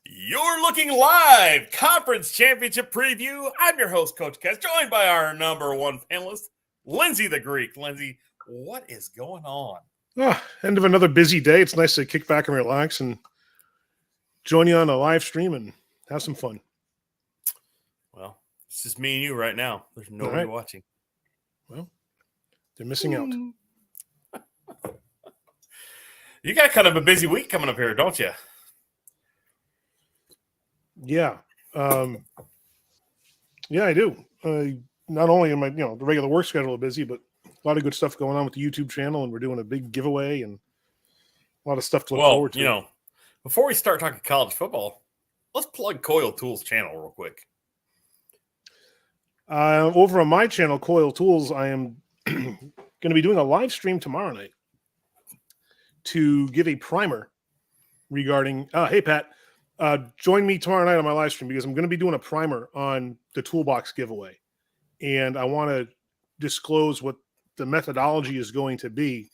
You're looking live, conference championship preview. I'm your host, Coach Kez, joined by our number one panelist, Lindsay the Greek. Lindsay, what is going on? End of another busy day. It's nice to kick back and relax and join you on a live stream and have some fun. Well, it's just me and you right now. There's nobody watching. Well, they're missing out. You got kind of a busy week coming up here, don't you? Yeah. Yeah, I do. Not only am I, the regular work schedule busy, but a lot of good stuff going on with the YouTube channel, and we're doing a big giveaway and a lot of stuff to look forward to. Before we start talking college football, let's plug Coil Tools channel real quick. Over on my channel, Coil Tools, I am going to be doing a live stream tomorrow night to give a primer regarding, hey, Pat, join me tomorrow night on my live stream because I'm going to be doing a primer on the toolbox giveaway. And I want to disclose what the methodology is going to be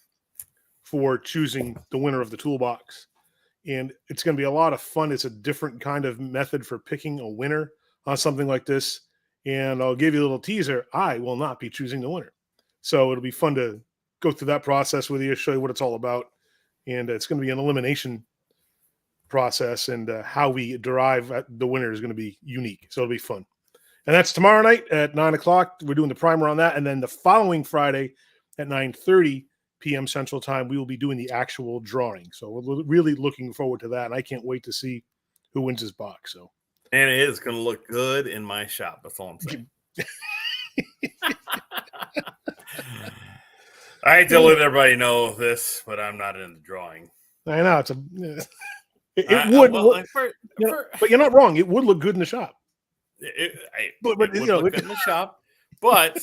for choosing the winner of the toolbox. And it's going to be a lot of fun. It's a different kind of method for picking a winner on something like this. And I'll give you a little teaser. I will not be choosing the winner. So it'll be fun to go through that process with you, show you what it's all about. And it's going to be an elimination process, and how we derive the winner is going to be unique. So it'll be fun. And that's tomorrow night at 9 o'clock. We're doing the primer on that. And then the following Friday at 9:30 p.m. Central Time, we will be doing the actual drawing. So we're really looking forward to that. And I can't wait to see who wins this box. So, and it is going to look good in my shop. That's all I'm saying. I hate to let everybody know this, but I'm not in the drawing. I know it would, but you're not wrong. It would look good in the shop. It would look good in the shop, but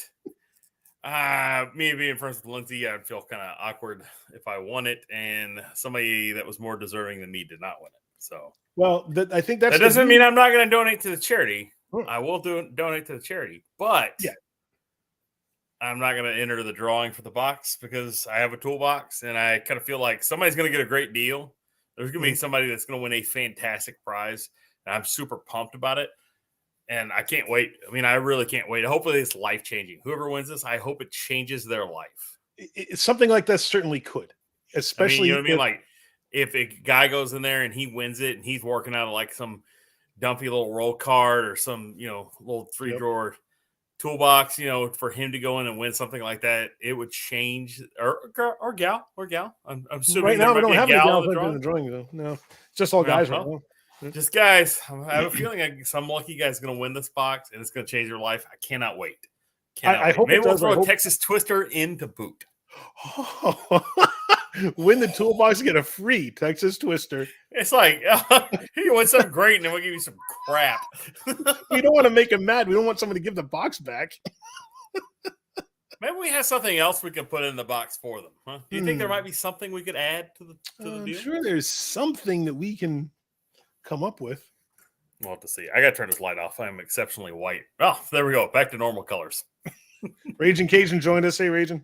me being friends with Lindsay, I'd feel kind of awkward if I won it, and somebody that was more deserving than me did not win it. So, well, I think that doesn't mean I'm not going to donate to the charity. I will donate to the charity, but I'm not going to enter the drawing for the box because I have a toolbox, and I kind of feel like somebody's going to get a great deal. There's going to be somebody that's going to win a fantastic prize, and I'm super pumped about it. And I can't wait. I mean, I really can't wait. Hopefully it's life-changing. Whoever wins this, I hope it changes their life. Something like that certainly could. Especially, you know what I mean? Like, if a guy goes in there and he wins it and he's working out of like some dumpy little roll cart or some, little three-drawer toolbox, for him to go in and win something like that, it would change. Or gal. I'm assuming right now we don't have any gals in the drawing, though. No, it's just all guys right now. Just guys. I have a feeling some lucky guy's going to win this box, and it's going to change your life. I cannot wait. I hope maybe we'll throw a Texas Twister in to boot. Win the toolbox, get a free Texas Twister. It's like you win something great, and then we'll give you some crap. We don't want to make him mad. We don't want someone to give the box back. Maybe we have something else we can put in the box for them. Huh? Do you think there might be something we could add to the deal? I'm sure there's something that we can come up with. We'll have to see. I got to turn this light off. I'm exceptionally white. Oh, there we go. Back to normal colors. Raging Cajun joined us. Hey, Raging.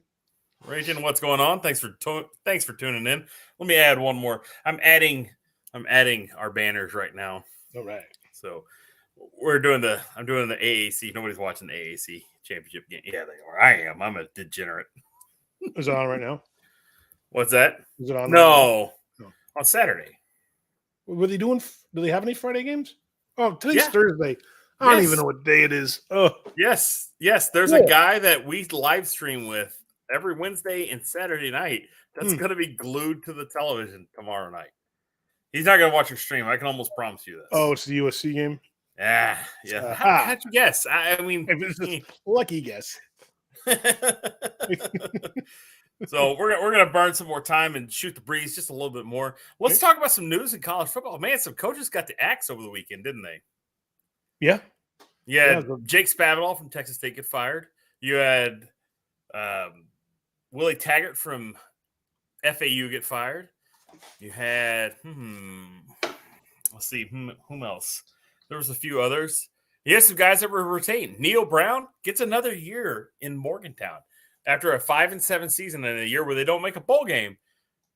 Raging, what's going on? Thanks for tuning in. Let me add one more. I'm adding our banners right now. All right. So I'm doing the AAC. Nobody's watching the AAC championship game. Yeah, they are. I am. I'm a degenerate. Is it on right now? What's that? Is it on? No. On Saturday. Were they doing? Do they have any Friday games? Oh, today's Thursday. I don't even know what day it is. Oh, yes. There's a guy that we live stream with every Wednesday and Saturday night. That's going to be glued to the television tomorrow night. He's not going to watch your stream. I can almost promise you this. Oh, it's the USC game. Yeah. How'd you guess? I mean, lucky guess. So we're going to burn some more time and shoot the breeze just a little bit more. Let's talk about some news in college football. Man, some coaches got the axe over the weekend, didn't they? Yeah. Yeah. Jake Spavital from Texas State get fired. You had Willie Taggart from FAU get fired. You had, let's see, whom else? There was a few others. You had some guys that were retained. Neil Brown gets another year in Morgantown. After a 5-7 season in a year where they don't make a bowl game,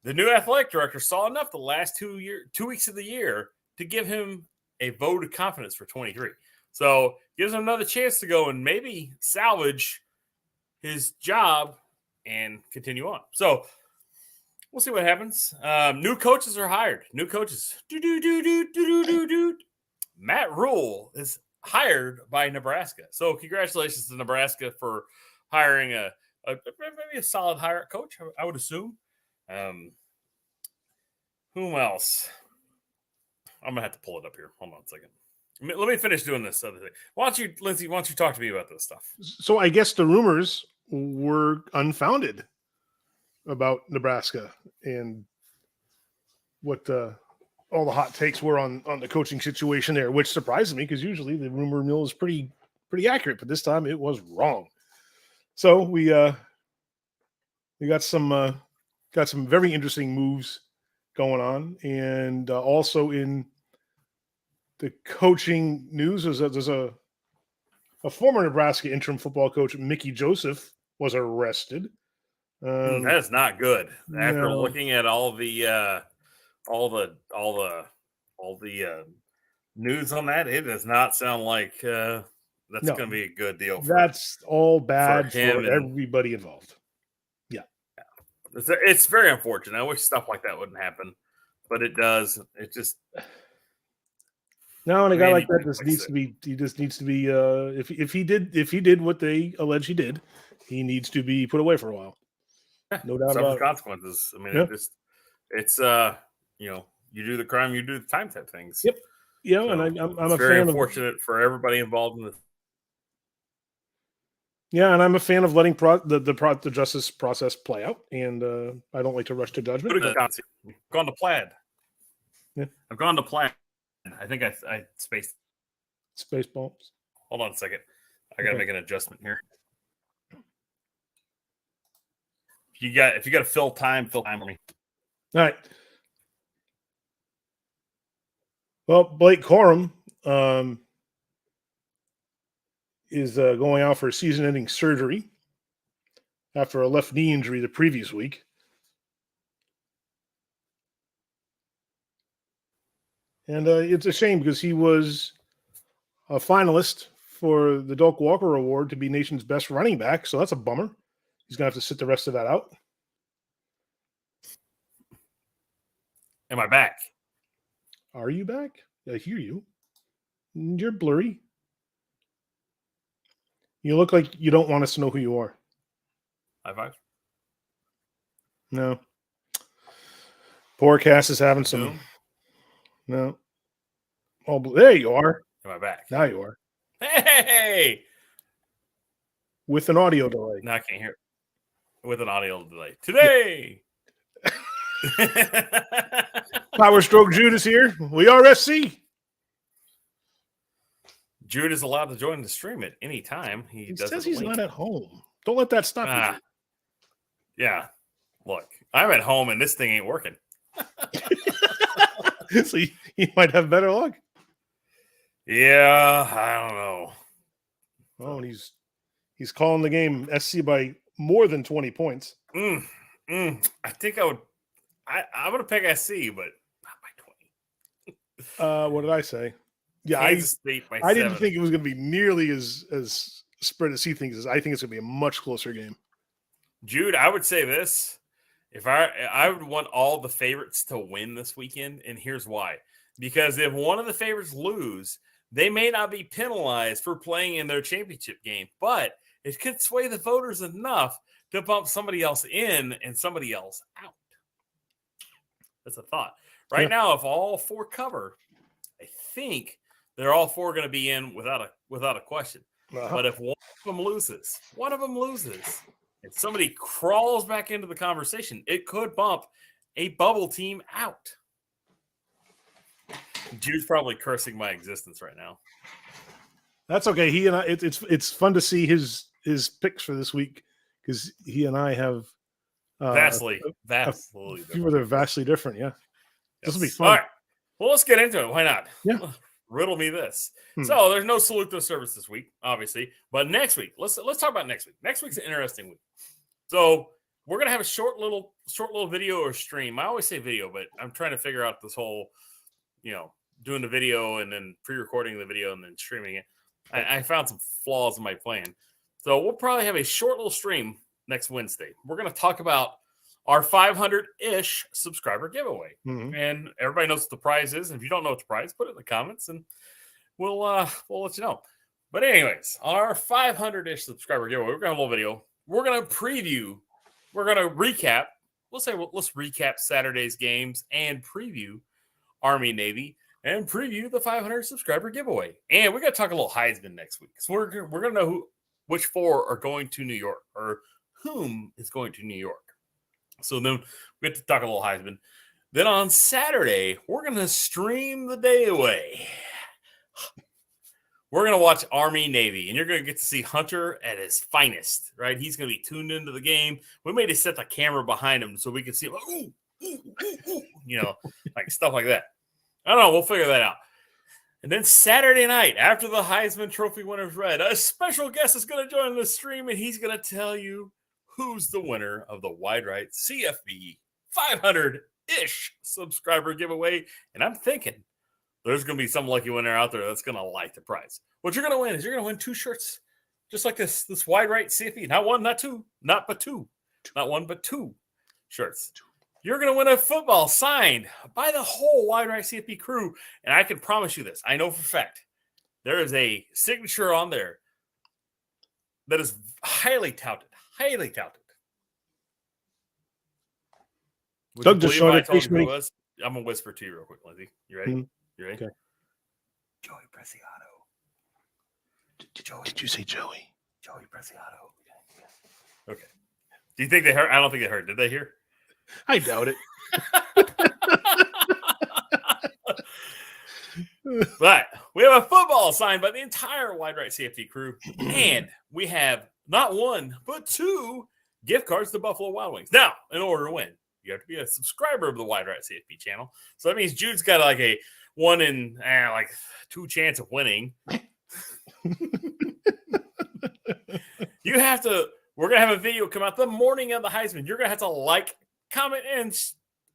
the new athletic director saw enough the last 2 weeks of the year to give him a vote of confidence for 23. So gives him another chance to go and maybe salvage his job and continue on. So we'll see what happens. New coaches are hired. New coaches. Matt Rule is hired by Nebraska. So congratulations to Nebraska for hiring maybe a solid hire coach, I would assume. Whom else? I'm gonna have to pull it up here. Hold on a second. Let me finish doing this other thing. Why don't you, Lindsay? Why don't you talk to me about this stuff? So I guess the rumors were unfounded about Nebraska and what all the hot takes were on the coaching situation there, which surprised me because usually the rumor mill is pretty accurate, but this time it was wrong. So we got some very interesting moves going on, and also in the coaching news, there's a former Nebraska interim football coach, Mickey Joseph, was arrested. That is not good. After No. looking at all the news on that, it does not sound like that's going to be a good deal. That's all bad for him everybody involved. Yeah. It's very unfortunate. I wish stuff like that wouldn't happen, but it does. It just. No, and a guy like that just needs to be. He just needs to be. If he did what they allege he did, he needs to be put away for a while. No doubt about it. Consequences. I mean, it's you do the crime, you do the time type things. Yep. Yeah, so, and I'm a very fan. Unfortunate for everybody involved in this. Yeah, and I'm a fan of letting the justice process play out, and I don't like to rush to judgment. I've gone to Plaid. Yeah, I've gone to Plaid. I think I spaced. Space bumps. Hold on a second. I got to make an adjustment here. If you got to fill time for me. All right. Well, Blake Corum is going out for a season-ending surgery after a left knee injury the previous week. And it's a shame because he was a finalist for the Doak Walker Award to be nation's best running back. So that's a bummer. He's going to have to sit the rest of that out. Am I back? Are you back? I hear you. You're blurry. You look like you don't want us to know who you are. High five. No. Poor Cass is having some. No. Oh, there you are. Am I back? Now you are. Hey! With an audio delay. No, I can't hear it. With an audio delay. Today! Power Stroke Jude is here. We are SC. Jude is allowed to join the stream at any time. He says he's not at home. Don't let that stop you. Yeah. Look, I'm at home and this thing ain't working. So you might have better luck. Yeah, I don't know. Oh, and he's calling the game SC by more than 20 points. I think I would. I'm going to pick SC, but not by 20. What did I say? Yeah, I didn't think it was going to be nearly as spread as he thinks. I think it's going to be a much closer game. Jude, I would say this. If I would want all the favorites to win this weekend, and here's why. Because if one of the favorites lose, they may not be penalized for playing in their championship game, but it could sway the voters enough to bump somebody else in and somebody else out. That's a thought. Right now, if all four cover, I think they're all four going to be in without a question. But if one of them loses, and somebody crawls back into the conversation, it could bump a bubble team out. Jude's probably cursing my existence right now. That's okay. He and I, it's fun to see his picks for this week because he and I have vastly different. They're vastly different. Yeah, this will be fun. All right, well, let's get into it. Why not? Yeah. Riddle me this. So there's no Salute to Service this week, obviously, but next week, let's talk about next week. Next week's an interesting week. So we're gonna have a short little video or stream. I always say video, but I'm trying to figure out this whole, doing the video and then pre-recording the video and then streaming it, I found some flaws in my plan. So we'll probably have a short little stream next Wednesday. We're going to talk about our 500-ish subscriber giveaway. Mhm. And everybody knows what the prize is. And if you don't know what the prize, put it in the comments and we'll let you know. But anyways, our 500-ish subscriber giveaway, we're going to have a little video. We're going to preview. We're going to recap. Let's recap Saturday's games and preview Army Navy and preview the 500 subscriber giveaway. And we're going to talk a little Heisman next week. So we're going to know which 4 are going to New York or whom is going to New York. So then we get to talk a little Heisman. Then on Saturday, we're going to stream the day away. We're going to watch Army Navy, and you're going to get to see Hunter at his finest, right? He's going to be tuned into the game. We made to set the camera behind him so we can see him, like, ooh, ooh, ooh, ooh, you know, like stuff like that. I don't know. We'll figure that out. And then Saturday night, after the Heisman Trophy winners read, a special guest is going to join the stream, and he's going to tell you who's the winner of the Wide Right CFB 500-ish subscriber giveaway. And I'm thinking there's going to be some lucky winner out there that's going to like the prize. What you're going to win is you're going to win 2 shirts, just like this Wide Right CFB. Not 1, not 2, not but 2. Not 1, but 2 shirts. You're going to win a football signed by the whole Wide Right CFB crew. And I can promise you this. I know for a fact there is a signature on there that is highly touted. Highly touted. Would Doug just showed it. I'm going to whisper to you real quick, Lindsay. You ready? Mm-hmm. You ready? Okay. Joey Preciado. Did you say Joey? Joey Preciado. Okay. Do you think they heard? I don't think they heard. Did they hear? I doubt it. But we have a football signed by the entire Wide Right CFP crew. And we have not 1, but 2 gift cards to Buffalo Wild Wings. Now, in order to win, you have to be a subscriber of the Wide Right CFP channel. So that means Jude's got like a 1 in 2 chance of winning. You have to. We're gonna have a video come out the morning of the Heisman. You're gonna have to like, comment, and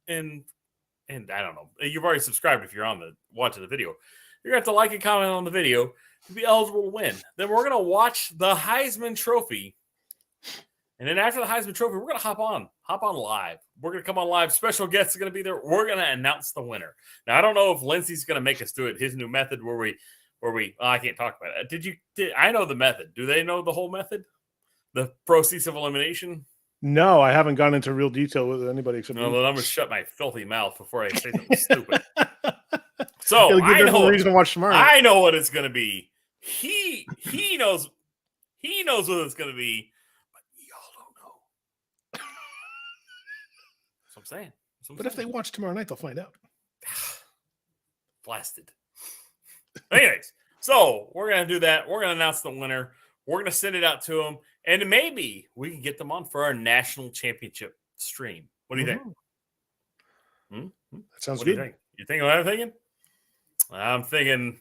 I don't know. You've already subscribed if you're watching the video. You're gonna have to like and comment on the video to be eligible to win. Then we're gonna watch the Heisman Trophy. And then after the Heisman Trophy, we're going to hop on live. We're going to come on live. Special guests are going to be there. We're going to announce the winner. Now, I don't know if Lindsay's going to make us do it. His new method where we I can't talk about it. I know the method. Do they know the whole method? The process of elimination? No, I haven't gone into real detail with anybody except. No, then I'm going to shut my filthy mouth before I say something stupid. So I know. Reason to watch tomorrow. I know what it's going to be. He knows. He knows what it's going to be. I'm saying. But if they watch tomorrow night, they'll find out. Blasted. Anyways, so we're going to do that. We're going to announce the winner. We're going to send it out to them. And maybe we can get them on for our national championship stream. What do you think? That sounds what good. Do you think? You think what I'm thinking? I'm thinking,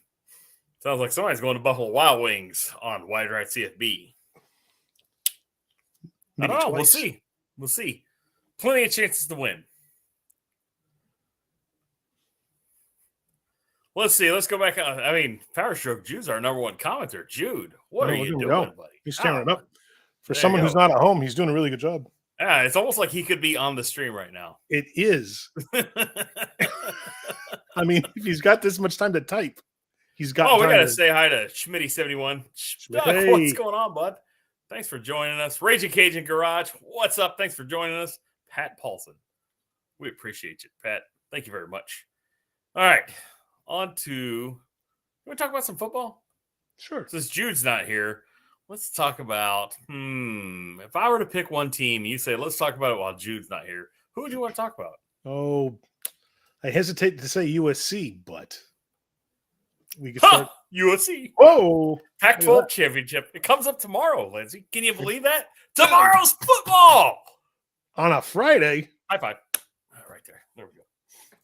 sounds like somebody's going to Buffalo Wild Wings on Wide Right CFB. I don't know. We'll see. We'll see. Plenty of chances to win. Let's see. Let's go back. I mean, Power Stroke Jude's our number 1 commenter. Jude, what are you doing, buddy? He's tearing it up. For someone who's not at home, he's doing a really good job. Yeah, it's almost like he could be on the stream right now. It is. I mean, if he's got this much time to type, he's got. Oh, we got to say hi to Schmitty71. Hey. What's going on, bud? Thanks for joining us. Raging Cajun Garage. What's up? Thanks for joining us. Pat Paulson. We appreciate you, Pat. Thank you very much. All right. On to, you want to talk about some football? Sure. Since Jude's not here, let's talk about, if I were to pick one team, you say, let's talk about it while Jude's not here. Who would you want to talk about? Oh, I hesitate to say USC, but we could start. USC. Whoa. Pac-12 championship. It comes up tomorrow, Lindsay. Can you believe that? Tomorrow's football. On a Friday. High five. Right there. There we go.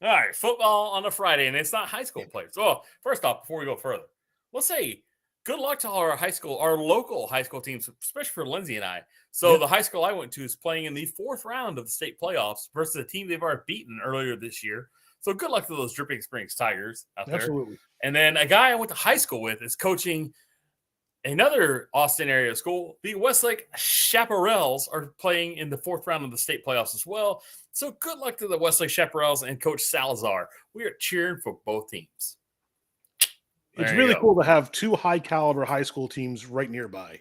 All right. Football on a Friday, and it's not high school players. So, first off, before we go further, let's say good luck to all our local high school teams, especially for Lindsay and I. So, the high school I went to is playing in the 4th round of the state playoffs versus a team they've already beaten earlier this year. So good luck to those Dripping Springs Tigers out there. Absolutely. And then a guy I went to high school with is coaching another Austin area school. The Westlake Chaparrals are playing in the 4th round of the state playoffs as well. So good luck to the Westlake Chaparrals and Coach Salazar. We are cheering for both teams. It's really cool to have 2 high caliber high school teams right nearby.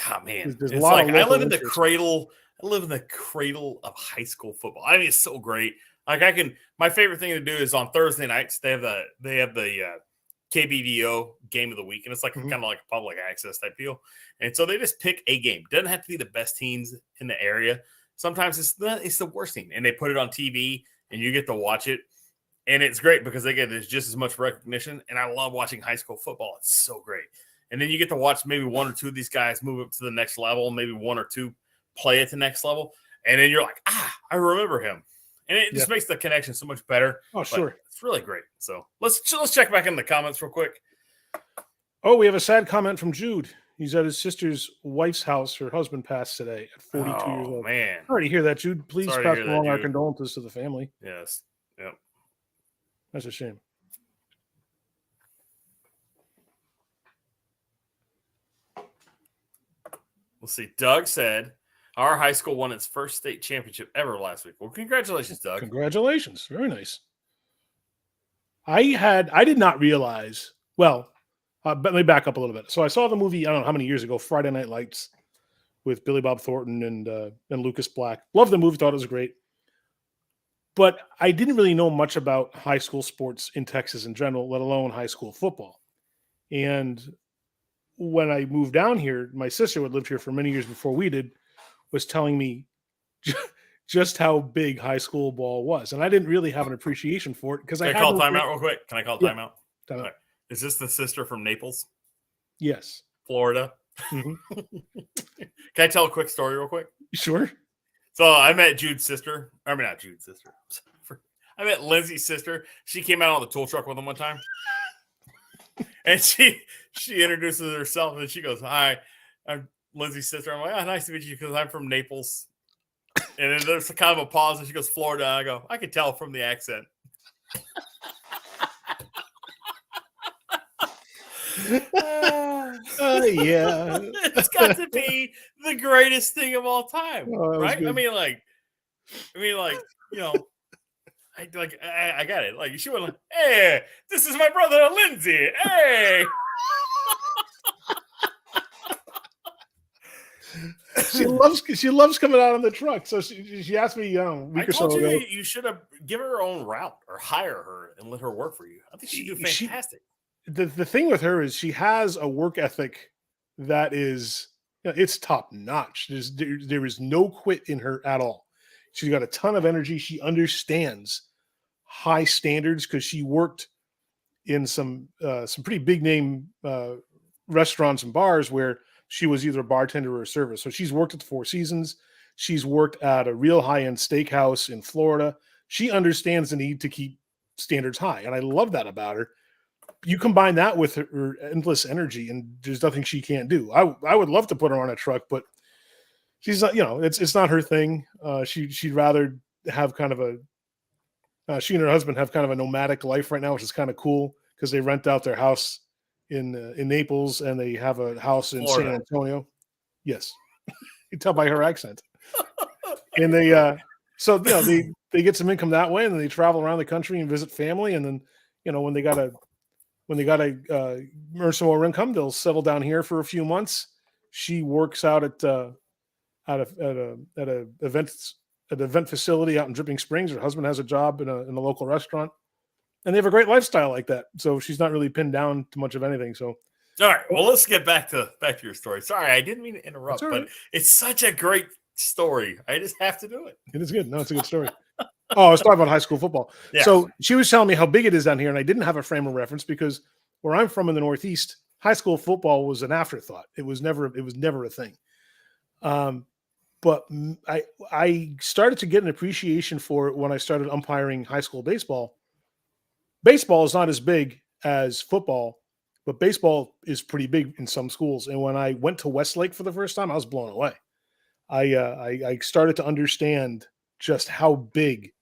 God, man, There's it's like I live in the cradle. I live in the cradle of high school football. I mean, it's so great. Like my favorite thing to do is on Thursday nights. They have the KBDO game of the week, and it's like kind of like a public access type deal. And so they just pick a game. Doesn't have to be the best teams in the area. Sometimes it's the worst team, and they put it on TV, and you get to watch it. And it's great because they get just as much recognition. And I love watching high school football. It's so great. And then you get to watch maybe 1 or 2 of these guys move up to the next level, maybe 1 or 2 play at the next level. And then you're like, I remember him. And it just makes the connection so much better. Oh, sure. It's really great. So let's check back in the comments real quick. Oh, we have a sad comment from Jude. He's at his sister's wife's house. Her husband passed today at 42 years old. Man. Sorry to hear that, Jude. Please pass along our condolences to the family. Yes. Yep. That's a shame. Let's see. Doug said, our high school won its first state championship ever last week. Well, congratulations, Doug. Congratulations. Very nice. I did not realize, but let me back up a little bit. So I saw the movie, I don't know how many years ago, Friday Night Lights with Billy Bob Thornton and Lucas Black. Loved the movie, thought it was great. But I didn't really know much about high school sports in Texas in general, let alone high school football. And when I moved down here, my sister, who had lived here for many years before we did, was telling me just how big high school ball was. And I didn't really have an appreciation for it because Can I call timeout real quick? Can I call timeout? Timeout. Right. Is this the sister from Naples? Yes. Florida? Mm-hmm. Can I tell a quick story real quick? Sure. So I met Jude's sister. I mean, not Jude's sister. I met Lindsay's sister. She came out on the tool truck with him one time. And she introduces herself and she goes, "Hi, I'm Lindsay's sister." I'm like, nice to meet you because I'm from Naples. And then there's kind of a pause and she goes, "Florida." And I go, "I could tell from the accent." Yeah. It's got to be the greatest thing of all time, right? I mean, you know, I got it. Like she went like, "Hey, this is my brother Lindsay. Hey." She loves coming out on the truck. So she asked me, I told you you should have given her own route or hire her and let her work for you. I think she'd do fantastic. The thing with her is she has a work ethic that is, it's top notch. There is no quit in her at all. She's got a ton of energy. She understands high standards because she worked in some pretty big name restaurants and bars where she was either a bartender or a server. So she's worked at the Four Seasons. She's worked at a real high-end steakhouse in Florida. She understands the need to keep standards high. And I love that about her. You combine that with her endless energy and there's nothing she can't do. I would love to put her on a truck, but she's not, it's not her thing. She'd rather have kind of she and her husband have kind of a nomadic life right now, which is kind of cool because they rent out their house in Naples and they have a house in Florida. San Antonio. Yes. You can tell by her accent. And they they get some income that way and then they travel around the country and visit family. And then, when they gotta earn some more income, they'll settle down here for a few months. She works out at an event facility out in Dripping Springs. Her husband has a job in a local restaurant. And they have a great lifestyle like that. So she's not really pinned down to much of anything. So, all right. Well, let's get back to your story. Sorry, I didn't mean to interrupt, but it's such a great story. I just have to do it. It is good. No, it's a good story. I was talking about high school football. Yeah. So she was telling me how big it is down here, and I didn't have a frame of reference because where I'm from in the Northeast, high school football was an afterthought. It was never a thing. But I started to get an appreciation for it when I started umpiring high school baseball. Baseball is not as big as football, but baseball is pretty big in some schools. And when I went to Westlake for the first time, I was blown away. I started to understand just how big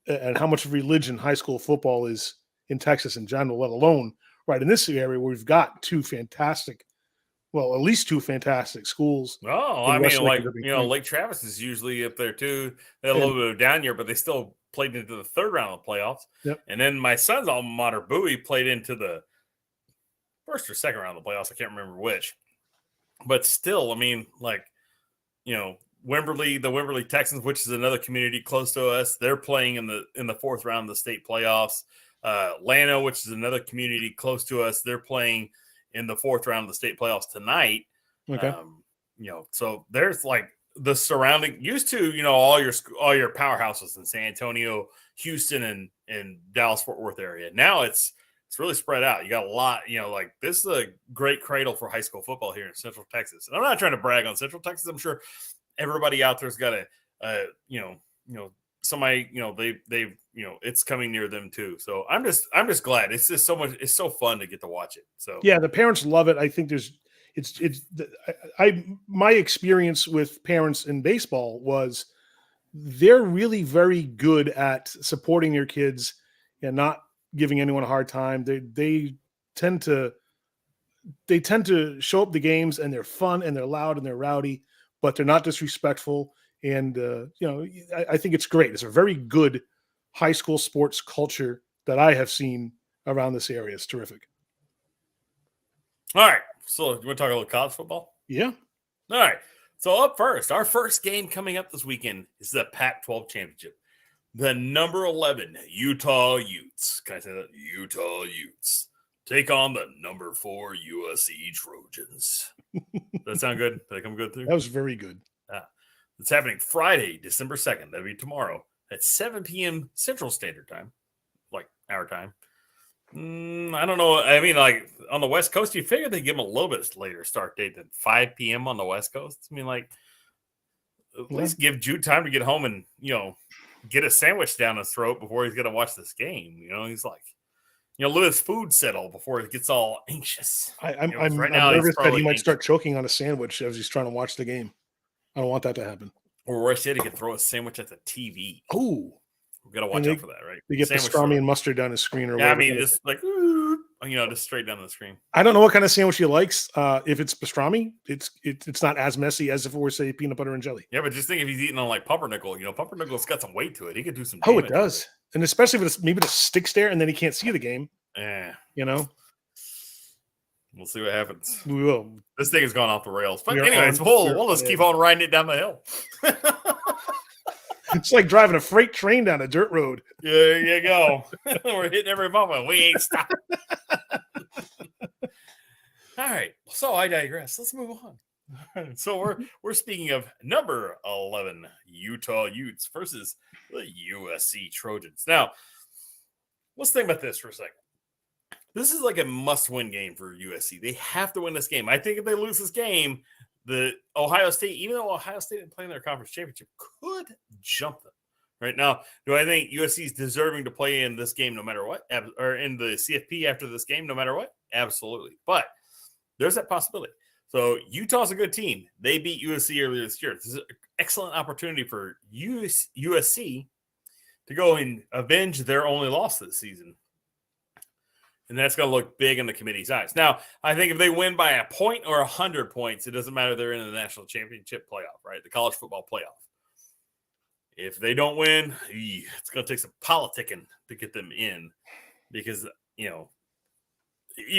and how much of religion high school football is in Texas in general, let alone right in this area where we've got at least two fantastic schools. Oh, I mean, like, Lake Travis is usually up there too. They had a little bit of down year, but they still played into the third round of the playoffs. Yep. And then my son's alma mater, Bowie, played into the first or second round of the playoffs. I can't remember which. But still, I mean, like, Wimberley, the Wimberley Texans, which is another community close to us, they're playing in the fourth round of the state playoffs. Llano, which is another community close to us, they're playing in the fourth round of the state playoffs tonight. Okay. So there's like the surrounding used to, all your powerhouses in San Antonio, Houston, and Dallas Fort Worth area. Now it's really spread out. You got a lot, like this is a great cradle for high school football here in Central Texas. And I'm not trying to brag on Central Texas. I'm sure everybody out there's got somebody, they've it's coming near them too. So I'm just glad. It's just so much. It's so fun to get to watch it. So yeah, the parents love it. I think my experience with parents in baseball was they're really very good at supporting their kids and not giving anyone a hard time. They tend to show up the games and they're fun and they're loud and they're rowdy, but they're not disrespectful. And I think it's great. It's a very good high school sports culture that I have seen around this area. It's terrific. All right. So you want to talk a little college football? Yeah. All right. So up first, our first game coming up this weekend is the Pac-12 championship. The number 11 Utah Utes. Can I say that? Utah Utes take on the number 4 USC Trojans. Does that sound good? Did that come good through? That was very good. It's happening Friday, December 2nd. That'll be tomorrow at 7 p.m. Central Standard Time, like our time. I don't know. I mean, like on the West Coast, you figure they give them a little bit later start date than 5 p.m. on the West Coast. I mean, like at least give Jude time to get home and, get a sandwich down his throat before he's going to watch this game. He's like, let his food settle before he gets all anxious. I'm nervous that he might start choking on a sandwich as he's trying to watch the game. I don't want that to happen. Or worse yet, he could throw a sandwich at the TV. Oh, we got to watch out for that, right? They get the pastrami and mustard down his screen, or whatever. I mean, just like just straight down the screen. I don't know what kind of sandwich he likes. If it's pastrami, it's not as messy as if it were, say, peanut butter and jelly. Yeah, but just think if he's eating on like pumpernickel. Pumpernickel's got some weight to it. He could do some. Oh, it does, and especially if it's maybe the stick stare, and then he can't see the game. Yeah, We'll see what happens. We will. This thing has gone off the rails. But anyways, we'll just keep on riding it down the hill. It's like driving a freight train down a dirt road. There you go. We're hitting every moment. We ain't stopping. All right. So I digress. Let's move on. So we're speaking of number 11 Utah Utes versus the USC Trojans. Now, let's think about this for a second. This is like a must-win game for USC. They have to win this game. I think if they lose this game, the Ohio State, even though Ohio State didn't play in their conference championship, could jump them. Right now, do I think USC is deserving to play in this game no matter what? Or in the CFP after this game no matter what? Absolutely. But there's that possibility. So Utah's a good team. They beat USC earlier this year. This is an excellent opportunity for USC to go and avenge their only loss this season. And that's going to look big in the committee's eyes. Now, I think if they win by a point or 100 points, it doesn't matter. They're in the national championship playoff, right? The college football playoff. If they don't win, it's going to take some politicking to get them in because, you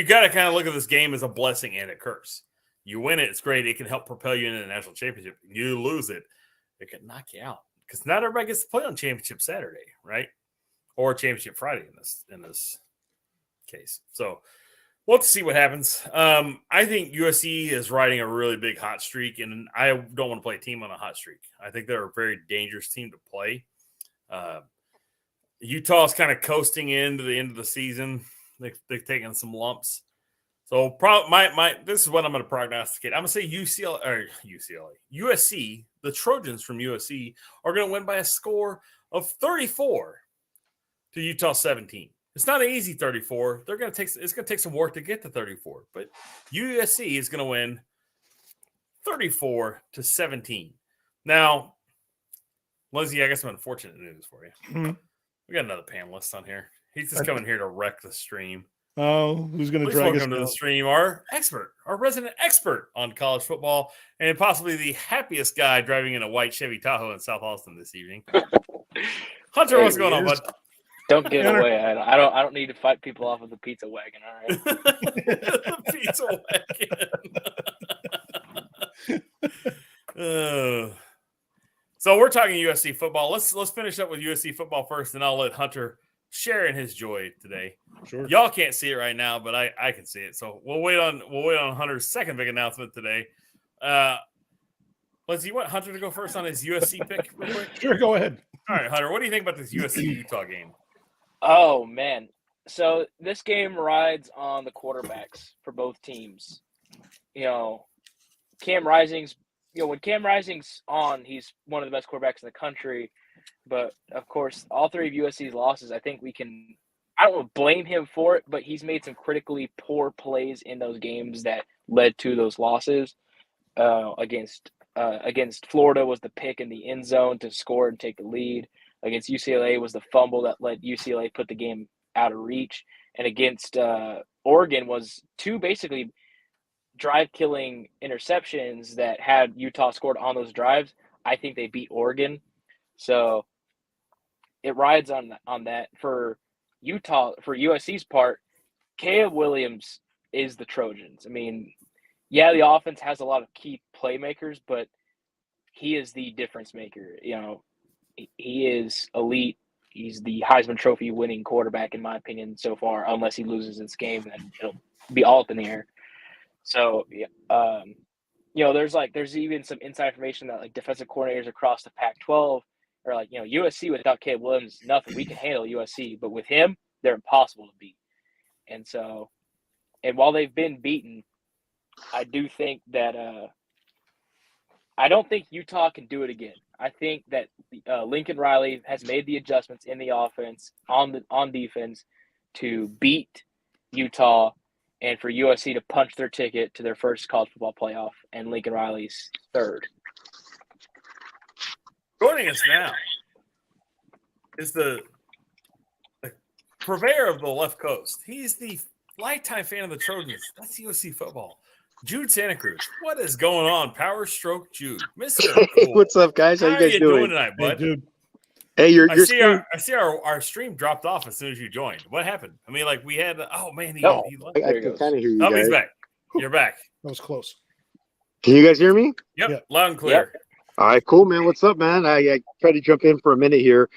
got to kind of look at this game as a blessing and a curse. You win it, it's great. It can help propel you into the national championship. You lose it, it can knock you out because not everybody gets to play on championship Saturday, right? Or championship Friday in this case. So we'll have to see what happens. I think USC is riding a really big hot streak, and I don't want to play a team on a hot streak. I think they're a very dangerous team to play. Utah's kind of coasting into the end of the season. They've taken some lumps. So this is what I'm going to prognosticate. I'm going to say USC, the Trojans from USC, are going to win by a score of 34 to Utah 17. It's not an easy 34. It's going to take some work to get to 34. But USC is going to win 34 to 17. Now, Lindsay, I got some unfortunate news for you. Mm-hmm. We got another panelist on here. He's just coming here to wreck the stream. Oh, who's going to Please drag us welcome to down? the stream our resident expert on college football, and possibly the happiest guy driving in a white Chevy Tahoe in South Austin this evening. Hunter, what's going on, bud? Don't get away. I don't need to fight people off of the pizza wagon. All right. The pizza wagon. So we're talking USC football. Let's finish up with USC football first, and I'll let Hunter share in his joy today. Sure. Y'all can't see it right now, but I can see it. So we'll wait on Hunter's second big announcement today. Liz, you want Hunter to go first on his USC pick real quick? Sure, go ahead. All right, Hunter, what do you think about this USC Utah game? Oh man. So this game rides on the quarterbacks for both teams. Cam Rising's when Cam Rising's on, he's one of the best quarterbacks in the country. But of course, all three of USC's losses, I think I don't blame him for it, but he's made some critically poor plays in those games that led to those losses. Against Florida was the pick in the end zone to score and take the lead. Against UCLA was the fumble that let UCLA put the game out of reach. And against Oregon was two basically drive-killing interceptions that had Utah scored on those drives. I think they beat Oregon. So it rides on that. For Utah, for USC's part, Caleb Williams is the Trojans. I mean, yeah, the offense has a lot of key playmakers, but he is the difference maker. He is elite. He's the Heisman Trophy winning quarterback, in my opinion, so far, unless he loses this game, then it'll be all up in the air. So, there's even some inside information that defensive coordinators across the Pac-12 are USC without Caleb Williams, nothing. We can handle USC, but with him, they're impossible to beat. And so, and while they've been beaten, I do think that I don't think Utah can do it again. I think that Lincoln Riley has made the adjustments in the offense on defense to beat Utah and for USC to punch their ticket to their first college football playoff and Lincoln Riley's third. Joining us now is the purveyor of the left coast. He's the lifetime fan of the Trojans. That's USC football. Jude Santa Cruz. What is going on? Power Stroke Jude. Mr. Hey, what's up, guys? How you guys doing tonight, bud? Hey, dude. Hey, I see our stream dropped off as soon as you joined. What happened? I mean, we had he left. I can kind of hear you guys. He's back. You're back. That was close. Can you guys hear me? Yep. Loud and clear. Yep. All right, cool, man. What's up, man? I tried to jump in for a minute here.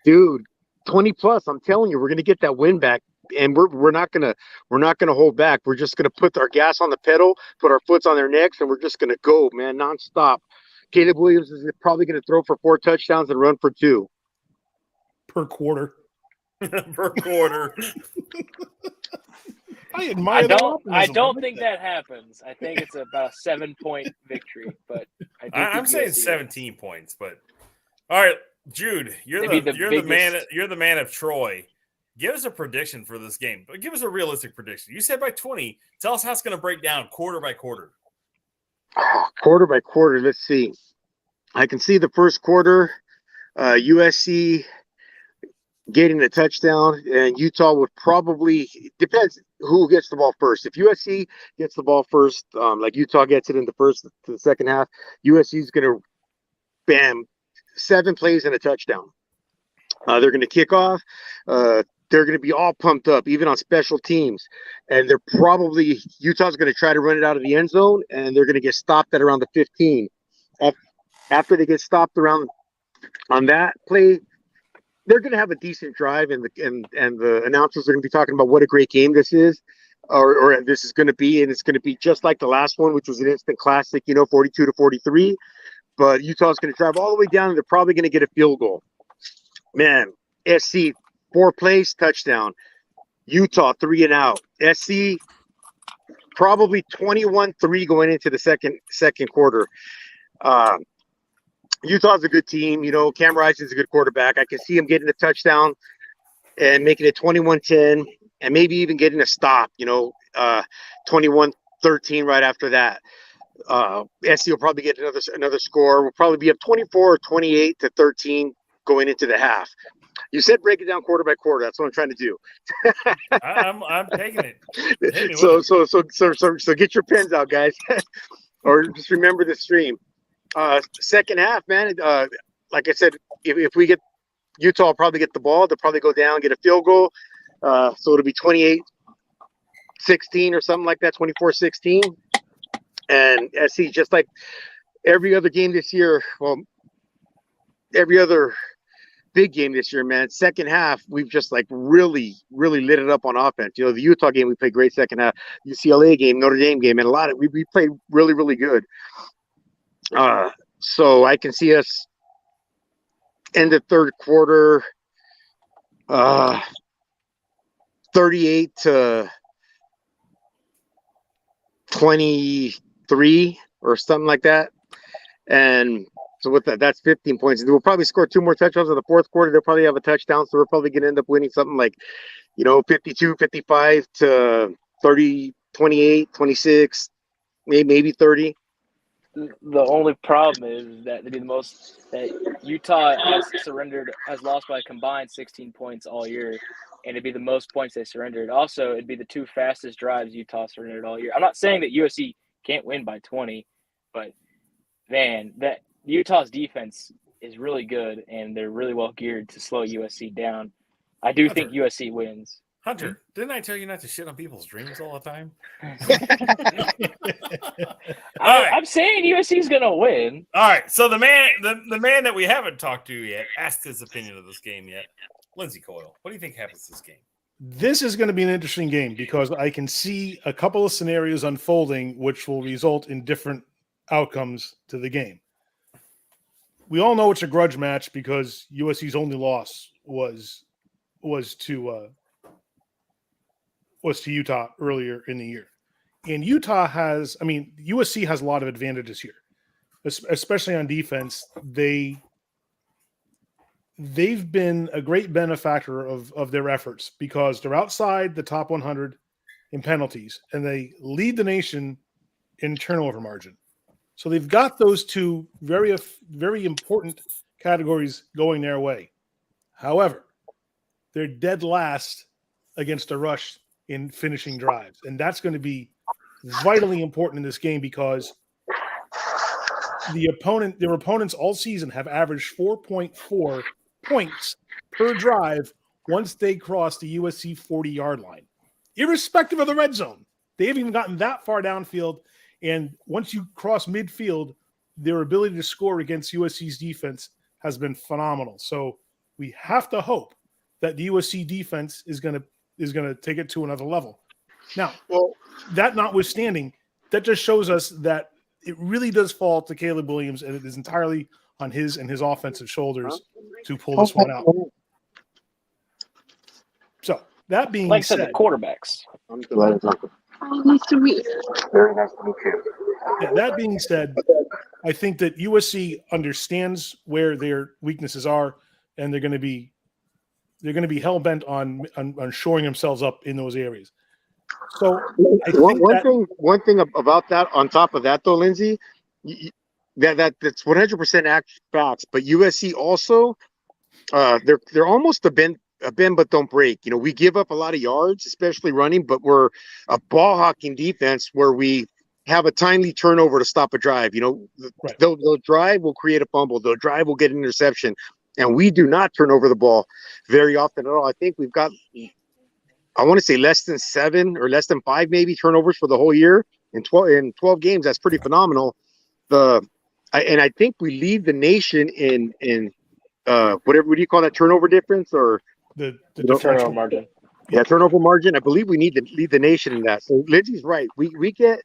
Dude, 20 plus, I'm telling you, we're going to get that win back. And we're not gonna hold back. We're just gonna put our gas on the pedal, put our foots on their necks, and we're just gonna go, man, nonstop. Caleb Williams is probably gonna throw for 4 touchdowns and run for 2 per quarter. Per quarter. I admire I don't think that happens. I think it's about a 7-point victory, but I'm saying 17 points. But all right, Jude, you're the man of Troy. Give us a prediction for this game, but give us a realistic prediction. You said by 20. Tell us how it's going to break down quarter by quarter. Quarter by quarter. Let's see. I can see the first quarter, USC getting the touchdown, and Utah would probably – depends who gets the ball first. If USC gets the ball first, like Utah gets it in the first to the second half, USC is going to, bam, 7 plays and a touchdown. They're going to kick off. They're going to be all pumped up, even on special teams. And Utah's going to try to run it out of the end zone, and they're going to get stopped at around the 15. After they get stopped around on that play, they're going to have a decent drive, and the announcers are going to be talking about what a great game this is, or this is going to be, and it's going to be just like the last one, which was an instant classic, 42-43. But Utah's going to drive all the way down, and they're probably going to get a field goal. Man, SC 4 plays, touchdown. Utah 3 and out. SC probably 21-3 going into the second quarter. Utah's a good team. Cam Rising's a good quarterback. I can see him getting a touchdown and making it 21-10 and maybe even getting a stop, 21-13 right after that. SC will probably get another score. We'll probably be up 24 or 28-13. going into the half. You said break it down quarter by quarter. That's what I'm trying to do. I'm taking it. Hit me with it. So get your pens out, guys, or just remember the stream. Second half, man. Like I said, if we get Utah, will probably get the ball. They'll probably go down, get a field goal. So it'll be 28-16 or something like that, 24-16. And SC, just like every other game this year, well, every other big game this year, man, second half, we've just like really, really lit it up on offense. You know, the Utah game, we played great second half. UCLA game, Notre Dame game, and a lot of we played really, really good. So I can see us end the third quarter 38-23 or something like that. And so with that, that's 15 points. We'll probably score 2 more touchdowns in the fourth quarter. They'll probably have a touchdown. So we're probably going to end up winning something like, 52-55 to 30, 28, 26, maybe 30. The only problem is that Utah has lost by a combined 16 points all year, and it'd be the most points they surrendered. Also, it'd be the 2 fastest drives Utah surrendered all year. I'm not saying that USC can't win by 20, but man, that Utah's defense is really good, and they're really well geared to slow USC down. I do think USC wins. Hunter, didn't I tell you not to shit on people's dreams all the time? I'm saying USC's gonna win. All right. So the man that we haven't talked to yet asked his opinion of this game yet. Lindsey Coyle, what do you think happens this game? This is going to be an interesting game because I can see a couple of scenarios unfolding which will result in different outcomes to the game. We all know it's a grudge match because USC's only loss was to Utah earlier in the year. And USC has a lot of advantages here, especially on defense. They've been a great benefactor of their efforts because they're outside the top 100 in penalties, and they lead the nation in turnover margin. So they've got those two very, very important categories going their way. However, they're dead last against the rush in finishing drives. And that's going to be vitally important in this game because their opponents all season have averaged 4.4 points per drive once they cross the USC 40-yard line, irrespective of the red zone. They haven't even gotten that far downfield. And once you cross midfield, their ability to score against USC's defense has been phenomenal. So we have to hope that the USC defense is going to take it to another level. Now, that notwithstanding, that just shows us that it really does fall to Caleb Williams, and it is entirely on his and his offensive shoulders to pull this one out. So that being said, the quarterbacks. I'm delighted. Nice to meet you. Very nice to meet you. Yeah, that being said, I think that USC understands where their weaknesses are, and they're going to be hell bent on shoring themselves up in those areas. So I think one thing about that, on top of that though, Lindsey, that's 100% facts. But USC also, they're almost a bend but don't break. We give up a lot of yards, especially running, but we're a ball hawking defense where we have a timely turnover to stop a drive. Right. They'll drive, will create a fumble. They'll drive, will get an interception. And we do not turn over the ball very often at all. I think we've got, I want to say less than 7 or less than 5 maybe turnovers for the whole year. In 12 games, that's pretty phenomenal. And I think we lead the nation in whatever, what do you call that, turnover difference or the turnover margin? Yeah, turnover margin. I believe we need to lead the nation in that. So Lindsey's right. We can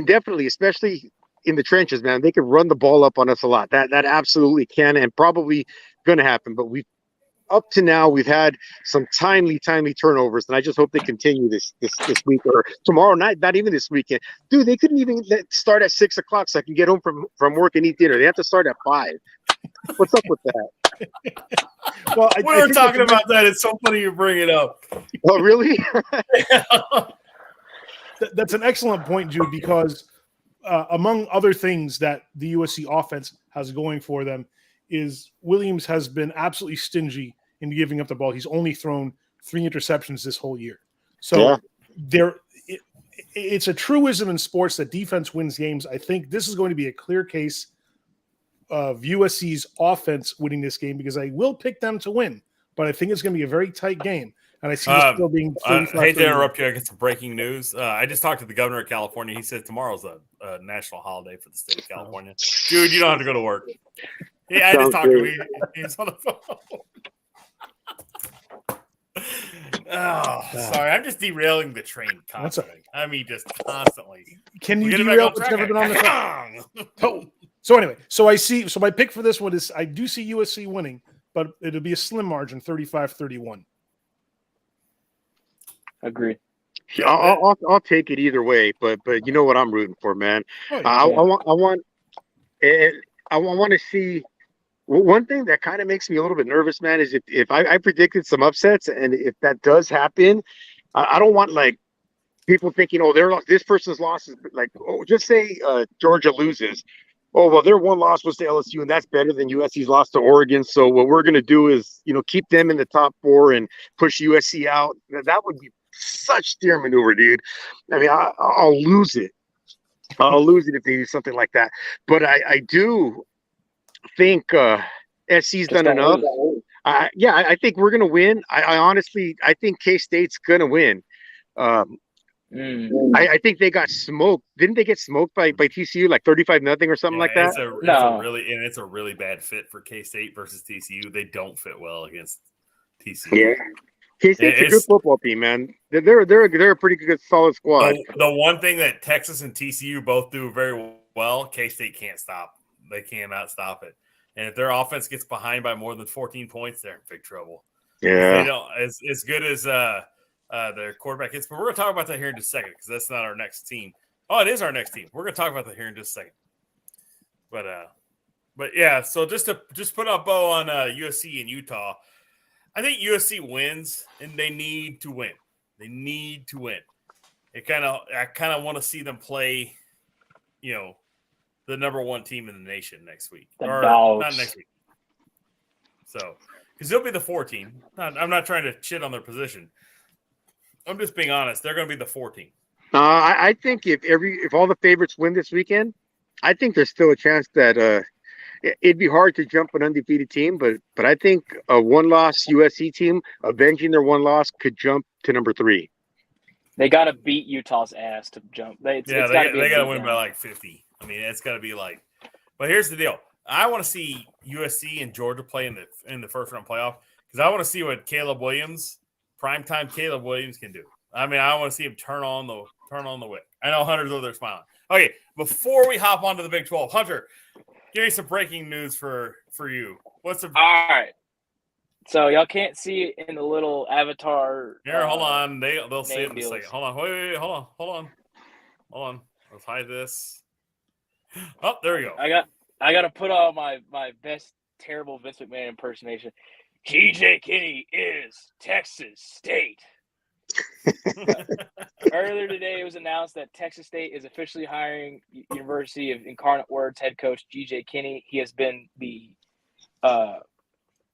definitely, especially in the trenches, man, they can run the ball up on us a lot. That absolutely can and probably going to happen. But up to now, we've had some timely turnovers, and I just hope they continue this week or tomorrow night. Not even this weekend, dude. They couldn't even start at 6 o'clock so I can get home from work and eat dinner. They have to start at 5. What's up with that? Well, we were talking about that. It's so funny you bring it up. Oh, really? That's an excellent point, Jude, because among other things that the USC offense has going for them is Williams has been absolutely stingy in giving up the ball. He's only thrown 3 interceptions this whole year. So it's a truism in sports that defense wins games. I think this is going to be a clear case of USC's offense winning this game because I will pick them to win, but I think it's going to be a very tight game. And I see this still being 35. I hate to interrupt you. I get some breaking news. I just talked to the governor of California. He said tomorrow's a national holiday for the state of California. Dude, you don't have to go to work. Yeah, I just talked to him. He's on the phone. Sorry. I'm just derailing the train constantly. I mean, just constantly. Can you derail what's never been on the train? So anyway, so my pick for this one is I do see USC winning, but it'll be a slim margin, 35-31. Agreed. I'll take it either way, but you know what I'm rooting for, man. Oh, yeah. I want to see. One thing that kind of makes me a little bit nervous, man, is if I predicted some upsets, and if that does happen, I don't want like people thinking, oh, this person's loss is like, just say Georgia loses. Oh, well, their one loss was to LSU, and that's better than USC's loss to Oregon. So what we're going to do is, keep them in the top 4 and push USC out. That would be such steer maneuver, dude. I mean, I'll lose it. I'll lose it if they do something like that. But I do think SC's done enough. I think we're going to win. I honestly think K-State's going to win. I think they got smoked. Didn't they get smoked by TCU like 35-0 or something like that? It's a really bad fit for K-State versus TCU. They don't fit well against TCU. Yeah, K-State's a good football team, man. They're a pretty good solid squad. The one thing that Texas and TCU both do very well, K-State can't stop. They cannot stop it. And if their offense gets behind by more than 14 points, they're in big trouble. Yeah, they don't as good as their quarterback is. But we're going to talk about that here in just a second because that's not our next team. Oh, it is our next team. We're going to talk about that here in just a second. But yeah, so just put a bow on USC and Utah. I think USC wins, and they need to win. They need to win. I kind of want to see them play, the number 1 team in the nation next week. Dogs. Not next week. So, because they'll be the 4 team. I'm not trying to shit on their position. I'm just being honest. They're going to be the 4 team. I think if all the favorites win this weekend, I think there's still a chance that it'd be hard to jump an undefeated team, but I think a 1-loss USC team avenging their 1 loss could jump to number 3. They got to beat Utah's ass to jump. They got to win by like 50. I mean, it's got to be like. But here's the deal: I want to see USC and Georgia play in the first round playoff because I want to see what primetime Caleb Williams can do. I mean, I want to see him turn on the wick. I know Hunter's over there smiling. Okay, before we hop onto the Big 12, Hunter, give me some breaking news for you. All right. So y'all can't see it in the little avatar. Here, hold on. They'll see it in a second. Deals. Hold on. Wait. Hold on. Let's hide this. Oh, there we go. I got to put on my best terrible Vince McMahon impersonation. G.J. Kinney is Texas State. Earlier today, it was announced that Texas State is officially hiring University of Incarnate Word's head coach G.J. Kinney. He has been the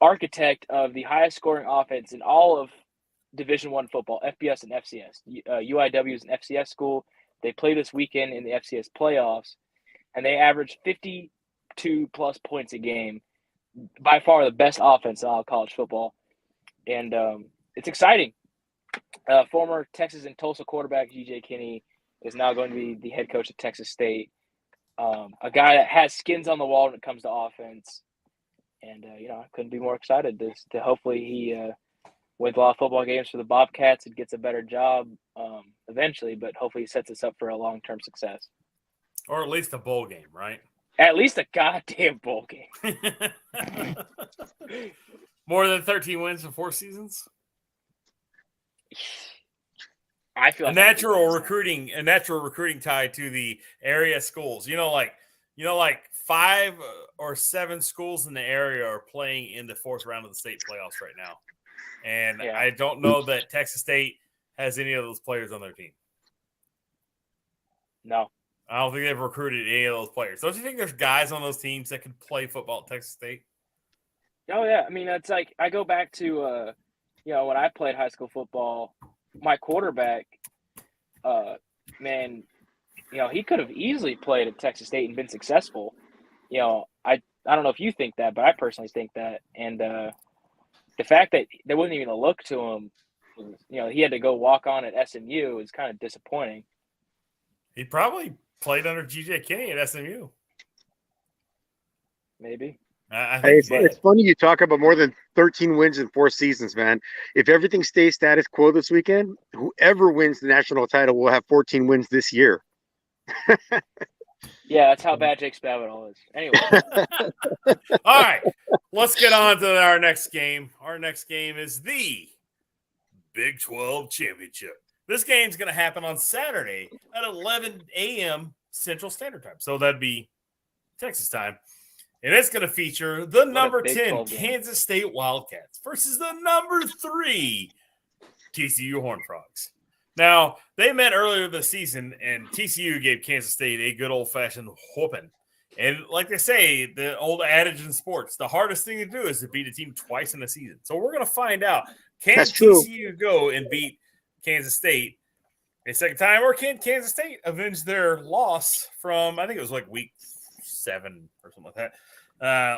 architect of the highest scoring offense in all of Division I football, FBS and FCS. UIW is an FCS school. They play this weekend in the FCS playoffs, and they average 52-plus points a game. By far the best offense in all of college football. And it's exciting. Former Texas and Tulsa quarterback G.J. Kinney is now going to be the head coach of Texas State. A guy that has skins on the wall when it comes to offense. And, I couldn't be more excited to hopefully he wins a lot of football games for the Bobcats and gets a better job eventually, but hopefully he sets us up for a long-term success. Or at least a bowl game, right? At least a goddamn bowl game. More than 13 wins in 4 seasons? I feel like a natural recruiting tie to the area schools. Like 5 or 7 schools in the area are playing in the 4th round of the state playoffs right now. And I don't know that Texas State has any of those players on their team. No. I don't think they've recruited any of those players. Don't you think there's guys on those teams that could play football at Texas State? Oh yeah, I mean that's like I go back to when I played high school football, my quarterback, man, he could have easily played at Texas State and been successful. I don't know if you think that, but I personally think that. And the fact that there wasn't even a look to him, he had to go walk on at SMU is kind of disappointing. He probably played under GJ Kinney at SMU. Maybe. I Hey, think it's funny you talk about more than 13 wins in 4 seasons, man. If everything stays status quo this weekend, whoever wins the national title will have 14 wins this year. Yeah, that's how bad Jake Spavital is. Anyway. All right, let's get on to our next game. Our next game is the Big 12 Championship. This game's going to happen on Saturday at 11 a.m. Central Standard Time. So that'd be Texas time. And it's going to feature the number 10 Kansas State Wildcats versus the number 3 TCU Horned Frogs. Now, they met earlier this season, and TCU gave Kansas State a good old-fashioned whooping. And like they say, the old adage in sports, the hardest thing to do is to beat a team twice in a season. So we're going to find out, can TCU go and beat Kansas State a second time, or can Kansas State avenge their loss from, I think it was like week 7 or something like that,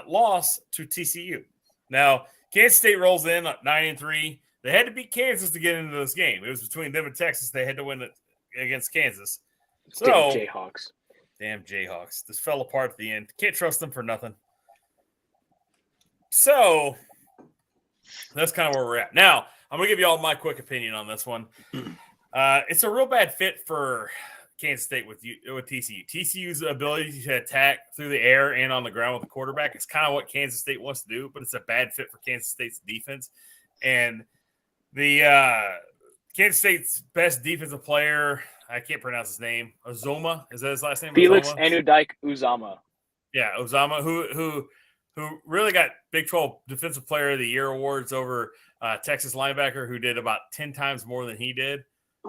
loss to TCU. Now, Kansas State rolls in at 9-3. They had to beat Kansas to get into this game. It was between them and Texas. They had to win it against Kansas. So, damn Jayhawks. This fell apart at the end. Can't trust them for nothing. So, that's kind of where we're at. Now, I'm going to give you all my quick opinion on this one. It's a real bad fit for Kansas State with TCU. TCU's ability to attack through the air and on the ground with the quarterback is kind of what Kansas State wants to do, but it's a bad fit for Kansas State's defense. And the Kansas State's best defensive player, I can't pronounce his name. Uzoma, is that his last name? Felix Anudike-Uzomah. Yeah, Uzomah, who really got Big 12 Defensive Player of the Year awards over Texas linebacker, who did about 10 times more than he did.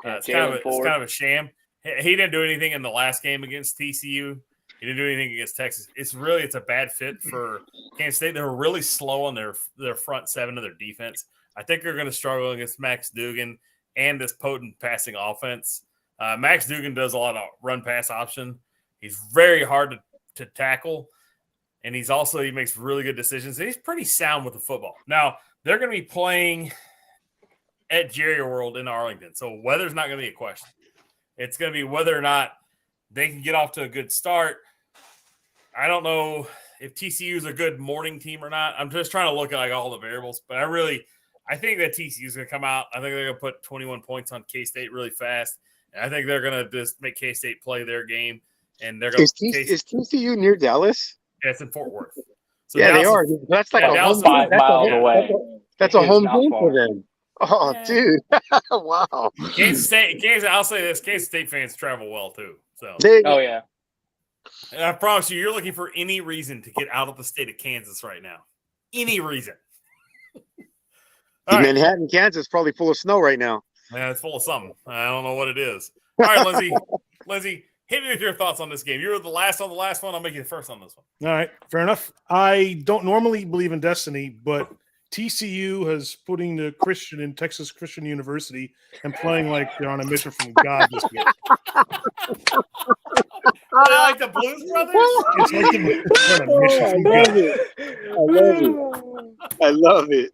It's kind of a sham. He didn't do anything in the last game against TCU. He didn't do anything against Texas. It's a bad fit for Kansas State. They were really slow on their front seven of their defense. I think they're going to struggle against Max Duggan and this potent passing offense. Max Duggan does a lot of run-pass option. He's very hard to tackle, and he makes really good decisions. And he's pretty sound with the football. Now, they're going to be playing at Jerry World in Arlington, so weather's not going to be a question. It's going to be whether or not they can get off to a good start. I don't know if TCU is a good morning team or not. I'm just trying to look at all the variables, but I think that TCU is going to come out. I think they're going to put 21 points on K-State really fast. And I think they're going to just make K-State play their game. And they're going is TCU near Dallas? Yeah, it's in Fort Worth. So yeah, they are. That's like a 5 miles away. That's a home game for them. Oh, yeah. Dude. Wow. Kansas, I'll say this, Kansas State fans travel well, too. So. Yeah. And I promise you're looking for any reason to get out of the state of Kansas right now. Any reason. Manhattan, Kansas, probably full of snow right now. Yeah, it's full of something. I don't know what it is. All right, Lindsay, hit me with your thoughts on this game. You were the last on the last one. I'll make you the first on this one. All right, fair enough. I don't normally believe in destiny, but TCU has putting the Christian in Texas Christian University and playing like they're on a mission from God this year. They like the Blues Brothers? It's like they're on a mission from God. I love it.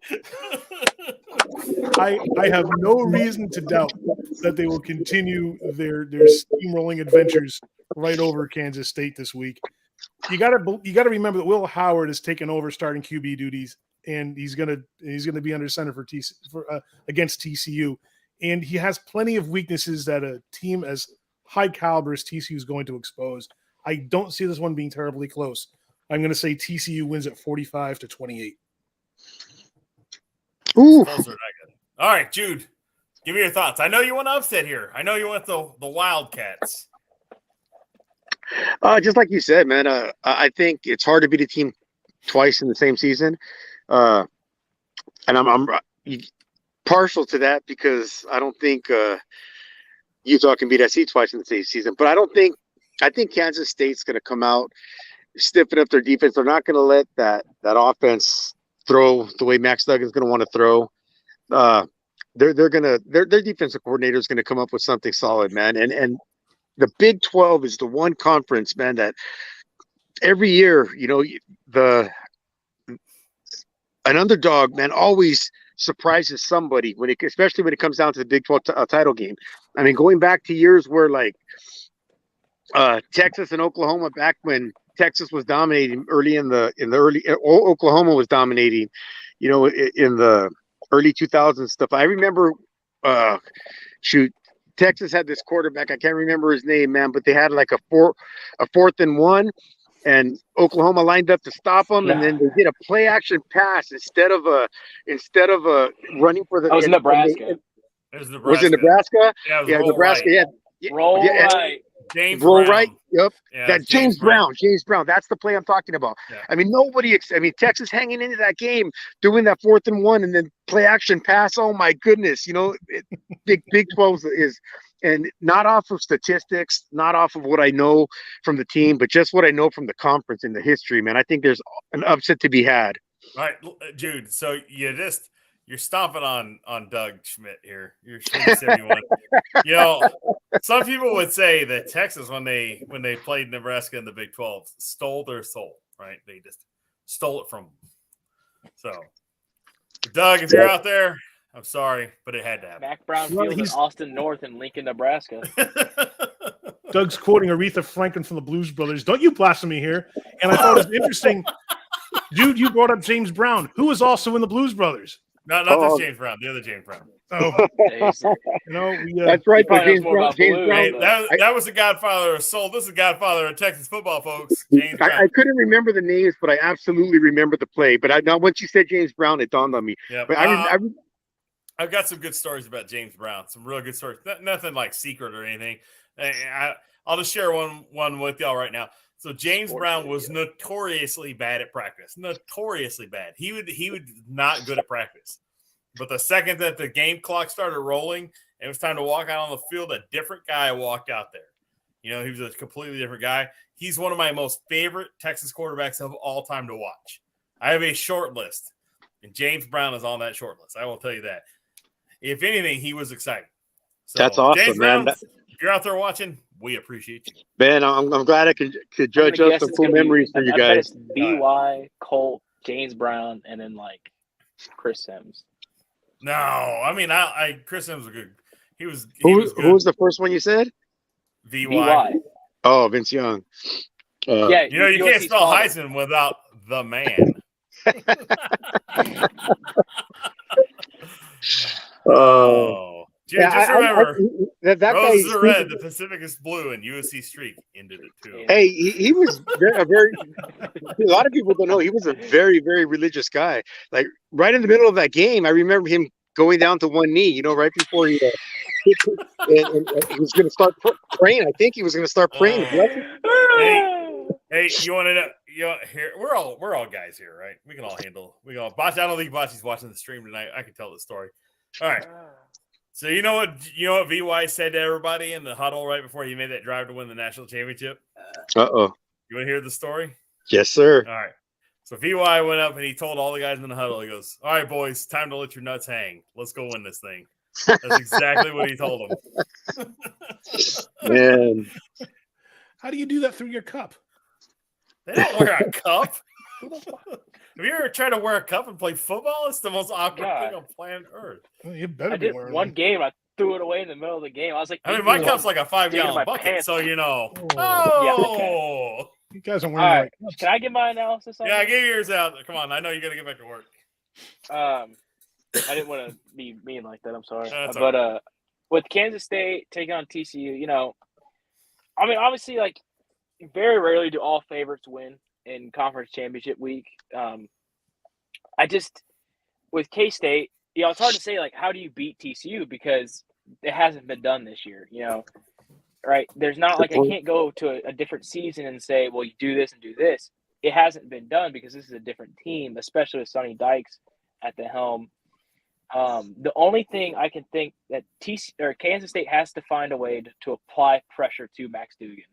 I have no reason to doubt that they will continue their steamrolling adventures right over Kansas State this week. You got to remember that Will Howard has taken over starting QB duties, and he's gonna be under center against TCU, and he has plenty of weaknesses that a team as high caliber as TCU is going to expose. I don't see this one being terribly close. I'm going to say TCU wins at 45-28. Ooh. All right, Jude, give me your thoughts. I know you want to upset here. I know you want the Wildcats. Just like you said, man, I think it's hard to beat a team twice in the same season. And I'm partial to that because I don't think Utah can beat SC twice in the same season. But I think Kansas State's going to come out, stiffen up their defense. They're not going to let that offense throw the way Max Duggan's going to want to throw. Their defensive coordinator is going to come up with something solid, man. And the Big 12 is the one conference, man, that every year, an underdog, man, always surprises somebody especially when it comes down to the Big 12 title game. I mean, going back to years where like Texas and Oklahoma, back when Texas was dominating Oklahoma was dominating, in the early 2000s stuff. I remember, Texas had this quarterback. I can't remember his name, man, but they had like a 4th and 1. And Oklahoma lined up to stop them, and then they did a play action pass instead of a running for the. That was Nebraska. Was it Nebraska? Yeah, Nebraska. Right. Yeah, roll right. James roll Brown. right. Yep. Yeah, That James Brown. That's the play I'm talking about. Yeah. I mean, Texas hanging into that game, doing that 4th and 1, and then play action pass. Oh my goodness, Big 12 is. And not off of statistics, not off of what I know from the team, but just what I know from the conference and the history, man. I think there's an upset to be had. All right, Jude. So you're stomping on Doug Schmidt here. You're Schmidt 71. Some people would say that Texas, when they played Nebraska in the Big 12, stole their soul. Right? They just stole it from them. So, Doug, if you're out there, I'm sorry, but it had to happen. Mac Brown Field in Austin North in Lincoln, Nebraska. Doug's quoting Aretha Franklin from the Blues Brothers. Don't you blaspheme here. And I thought it was interesting. Dude, you brought up James Brown, who was also in the Blues Brothers. Not this James Brown, the other James Brown. Oh, that's right. James Brown. Hey, that was the godfather of soul. This is the godfather of Texas football, folks. James Brown. I couldn't remember the names, but I absolutely remember the play. But now once you said James Brown, it dawned on me. Yeah, but I've got some good stories about James Brown. Some real good stories. Nothing like secret or anything. I'll just share one with y'all right now. So James Brown was notoriously bad at practice. Notoriously bad. He would not good at practice. But the second that the game clock started rolling and it was time to walk out on the field, a different guy walked out there. He was a completely different guy. He's one of my most favorite Texas quarterbacks of all time to watch. I have a short list, and James Brown is on that short list. I will tell you that. If anything, he was exciting. So, that's awesome, James man. Brown, if you're out there watching, we appreciate you. Man, I'm glad I could judge up some cool memories for you guys. BY, Colt, James Brown, and then like Chris Sims. No, I mean, Chris Sims was good. He was good. Who was the first one you said? VY. Oh, Vince Young. Yeah, you can't spell Heisman without the man. Oh, dude, just remember, that roses guy, are red, the Pacific is blue, and USC streak ended it too. Hey, he was a lot of people don't know, he was a very, very religious guy. Like right in the middle of that game, I remember him going down to one knee, right before he was going to start praying. I think he was going to start praying. Hey, you want to know? Here we're all guys here, right? We can all handle. I don't think Bocce's watching the stream tonight. I can tell the story. All right. So you know what VY said to everybody in the huddle right before he made that drive to win the national championship? Uh-oh. You want to hear the story? Yes, sir. All right. So VY went up and he told all the guys in the huddle, he goes, "All right, boys, time to let your nuts hang. Let's go win this thing." That's exactly what he told them. Man. How do you do that through your cup? They don't wear a cup. Have you ever tried to wear a cup and play football? It's the most awkward thing on planet Earth. Well, you better I did one game. I threw it away in the middle of the game. I was like, my cup's like a 5-gallon bucket, pants. so you know. Oh, you guys are wearing all right. Can I get my analysis on Yeah, this? get yours out. Come on, I know you got to get back to work. I didn't want to be mean like that. I'm sorry, but right. With Kansas State taking on TCU, I mean, obviously, like very rarely do all favorites win in conference championship week. With K-State, it's hard to say like how do you beat TCU because it hasn't been done this year. Right? There's not like I can't go to a different season and say, well, you do this and do this. It hasn't been done because this is a different team, especially with Sonny Dykes at the helm. The only thing I can think that Kansas State has to find a way to apply pressure to Max Duggan,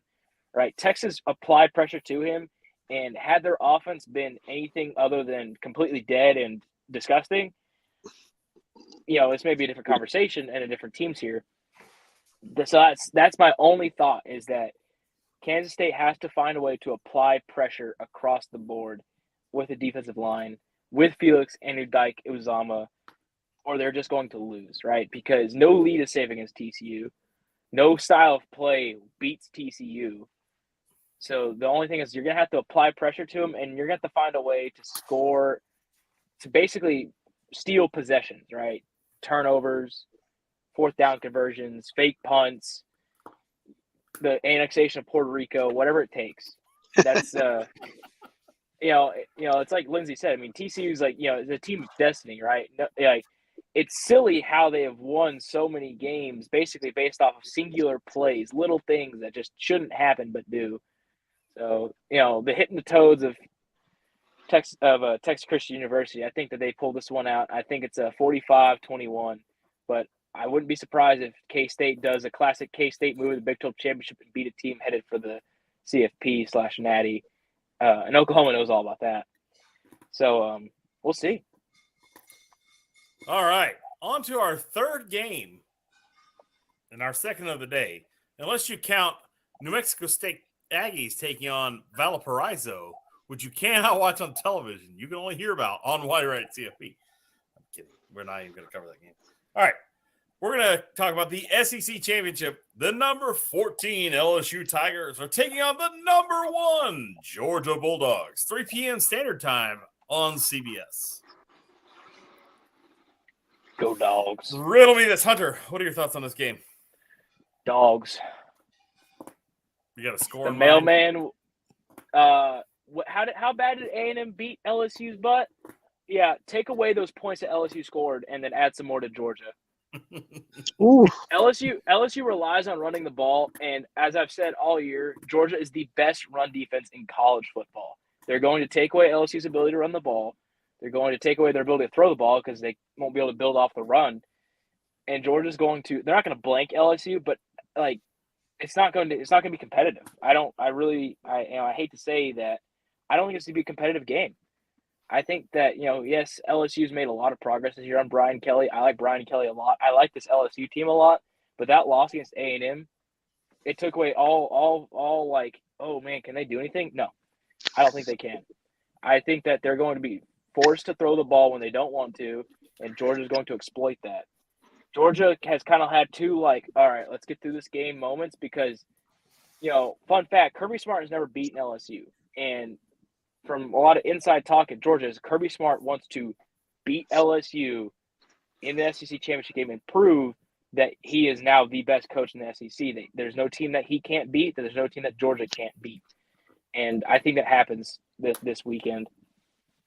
right? Texas applied pressure to him, And had their offense been anything other than completely dead and disgusting, this may be a different conversation and a different teams here. So that's my only thought, is that Kansas State has to find a way to apply pressure across the board with the defensive line, with Felix Anudike-Uzama, or they're just going to lose, right? Because no lead is safe against TCU. No style of play beats TCU. So the only thing is you're going to have to apply pressure to them, and you're going to have to find a way to score, to basically steal possessions, right? Turnovers, fourth down conversions, fake punts, the annexation of Puerto Rico, whatever it takes. That's it's like Lindsay said. I mean, TCU's like, it's a team of destiny, right? Like, it's silly how they have won so many games basically based off of singular plays, little things that just shouldn't happen but do. So, the hitting the toads of Texas Christian University, I think that they pulled this one out. I think it's a 45-21, but I wouldn't be surprised if K-State does a classic K-State move in the Big 12 championship and beat a team headed for the CFP/Natty. And Oklahoma knows all about that. So we'll see. All right. On to our third game and our second of the day. Unless you count New Mexico State Aggies taking on Valparaiso, which you cannot watch on television. You can only hear about on Wide Right CFP. I'm kidding. We're not even going to cover that game. All right. We're going to talk about the SEC Championship. The number 14 LSU Tigers are taking on the number 1 Georgia Bulldogs. 3 p.m. Standard Time on CBS. Go Dogs. Riddle me this, Hunter. What are your thoughts on this game? Dogs. You got a score The in mind? mailman. How bad did A&M beat LSU's butt? Yeah, take away those points that LSU scored and then add some more to Georgia. Ooh. LSU relies on running the ball, and as I've said all year, Georgia is the best run defense in college football. They're going to take away LSU's ability to run the ball. They're going to take away their ability to throw the ball because they won't be able to build off the run. And Georgia's going to – they're not going to blank LSU, but, like, it's not going to be competitive. I hate to say that. I don't think it's going to be a competitive game. I think that, yes, LSU's made a lot of progress this year on Brian Kelly. I like Brian Kelly a lot. I like this LSU team a lot. But that loss against A&M, it took away all like, oh, man, can they do anything? No, I don't think they can. I think that they're going to be forced to throw the ball when they don't want to, and Georgia's going to exploit that. Georgia has kind of had two, like, all right, let's get through this game moments because, fun fact, Kirby Smart has never beaten LSU. And from a lot of inside talk at Georgia is Kirby Smart wants to beat LSU in the SEC championship game and prove that he is now the best coach in the SEC. There's no team that he can't beat. There's no team that Georgia can't beat. And I think that happens this weekend.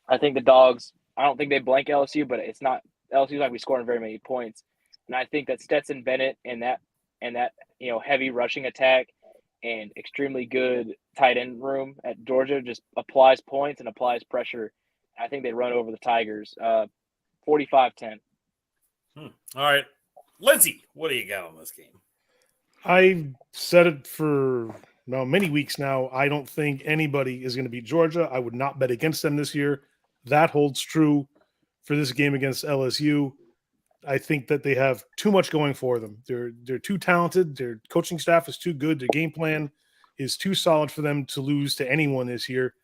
I think the Dogs, I don't think they blank LSU, but it's not – LSU's not going to be scoring very many points. And I think that Stetson Bennett and that heavy rushing attack and extremely good tight end room at Georgia just applies points and applies pressure. I think they run over the Tigers 45-10. All right. Lindsay, what do you got on this game? I've said it for many weeks now. I don't think anybody is going to beat Georgia. I would not bet against them this year. That holds true for this game against LSU. I think that they have too much going for them. They're too talented. Their coaching staff is too good. Their game plan is too solid for them to lose to anyone this year.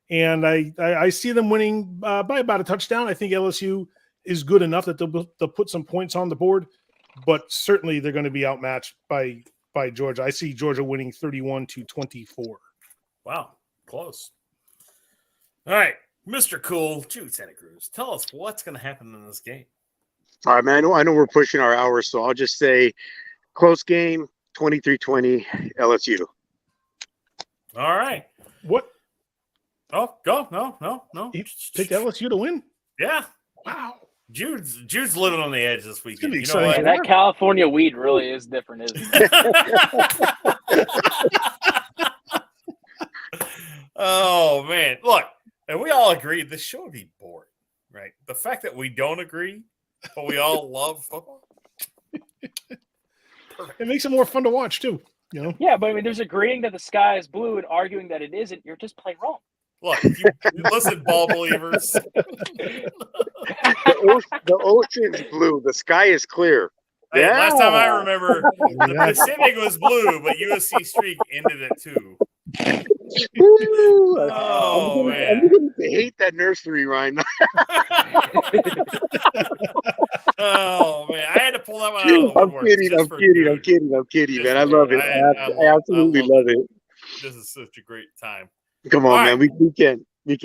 And I see them winning by about a touchdown. I think LSU is good enough that they'll put some points on the board, but certainly they're going to be outmatched by Georgia. I see Georgia winning 31-24. Wow, close. All right, Mr. Cool, Jude Santa Cruz, tell us what's going to happen in this game. All right, man. I know we're pushing our hours, so I'll just say close game, 23-20, LSU. All right. What? Oh, go. No. You pick LSU to win? Yeah. Wow. Jude's living on the edge this weekend. be You know exciting. what? And that California weed really is different, isn't it? Oh, man. Look, and we all agree this show would be boring, right? The fact that we don't agree, but we all love football. It makes it more fun to watch too. Yeah, but I mean, there's agreeing that the sky is blue and arguing that it isn't. You're just plain wrong. Look, listen, ball believers. The ocean's blue. The sky is clear. Hey, Yeah. last time I remember, the Yeah. Pacific was blue, but USC streak ended at 2. Woo! Oh, I'm man. beginning to hate that nursery rhyme. Oh, man. I had to pull that one out of the I'm woodwork. kidding. just I'm for kidding. Dude. I'm kidding. I'm kidding, Just man. I for love Dude. it. I absolutely love love it. This is such a great time. Come All on, right. man. We can't. We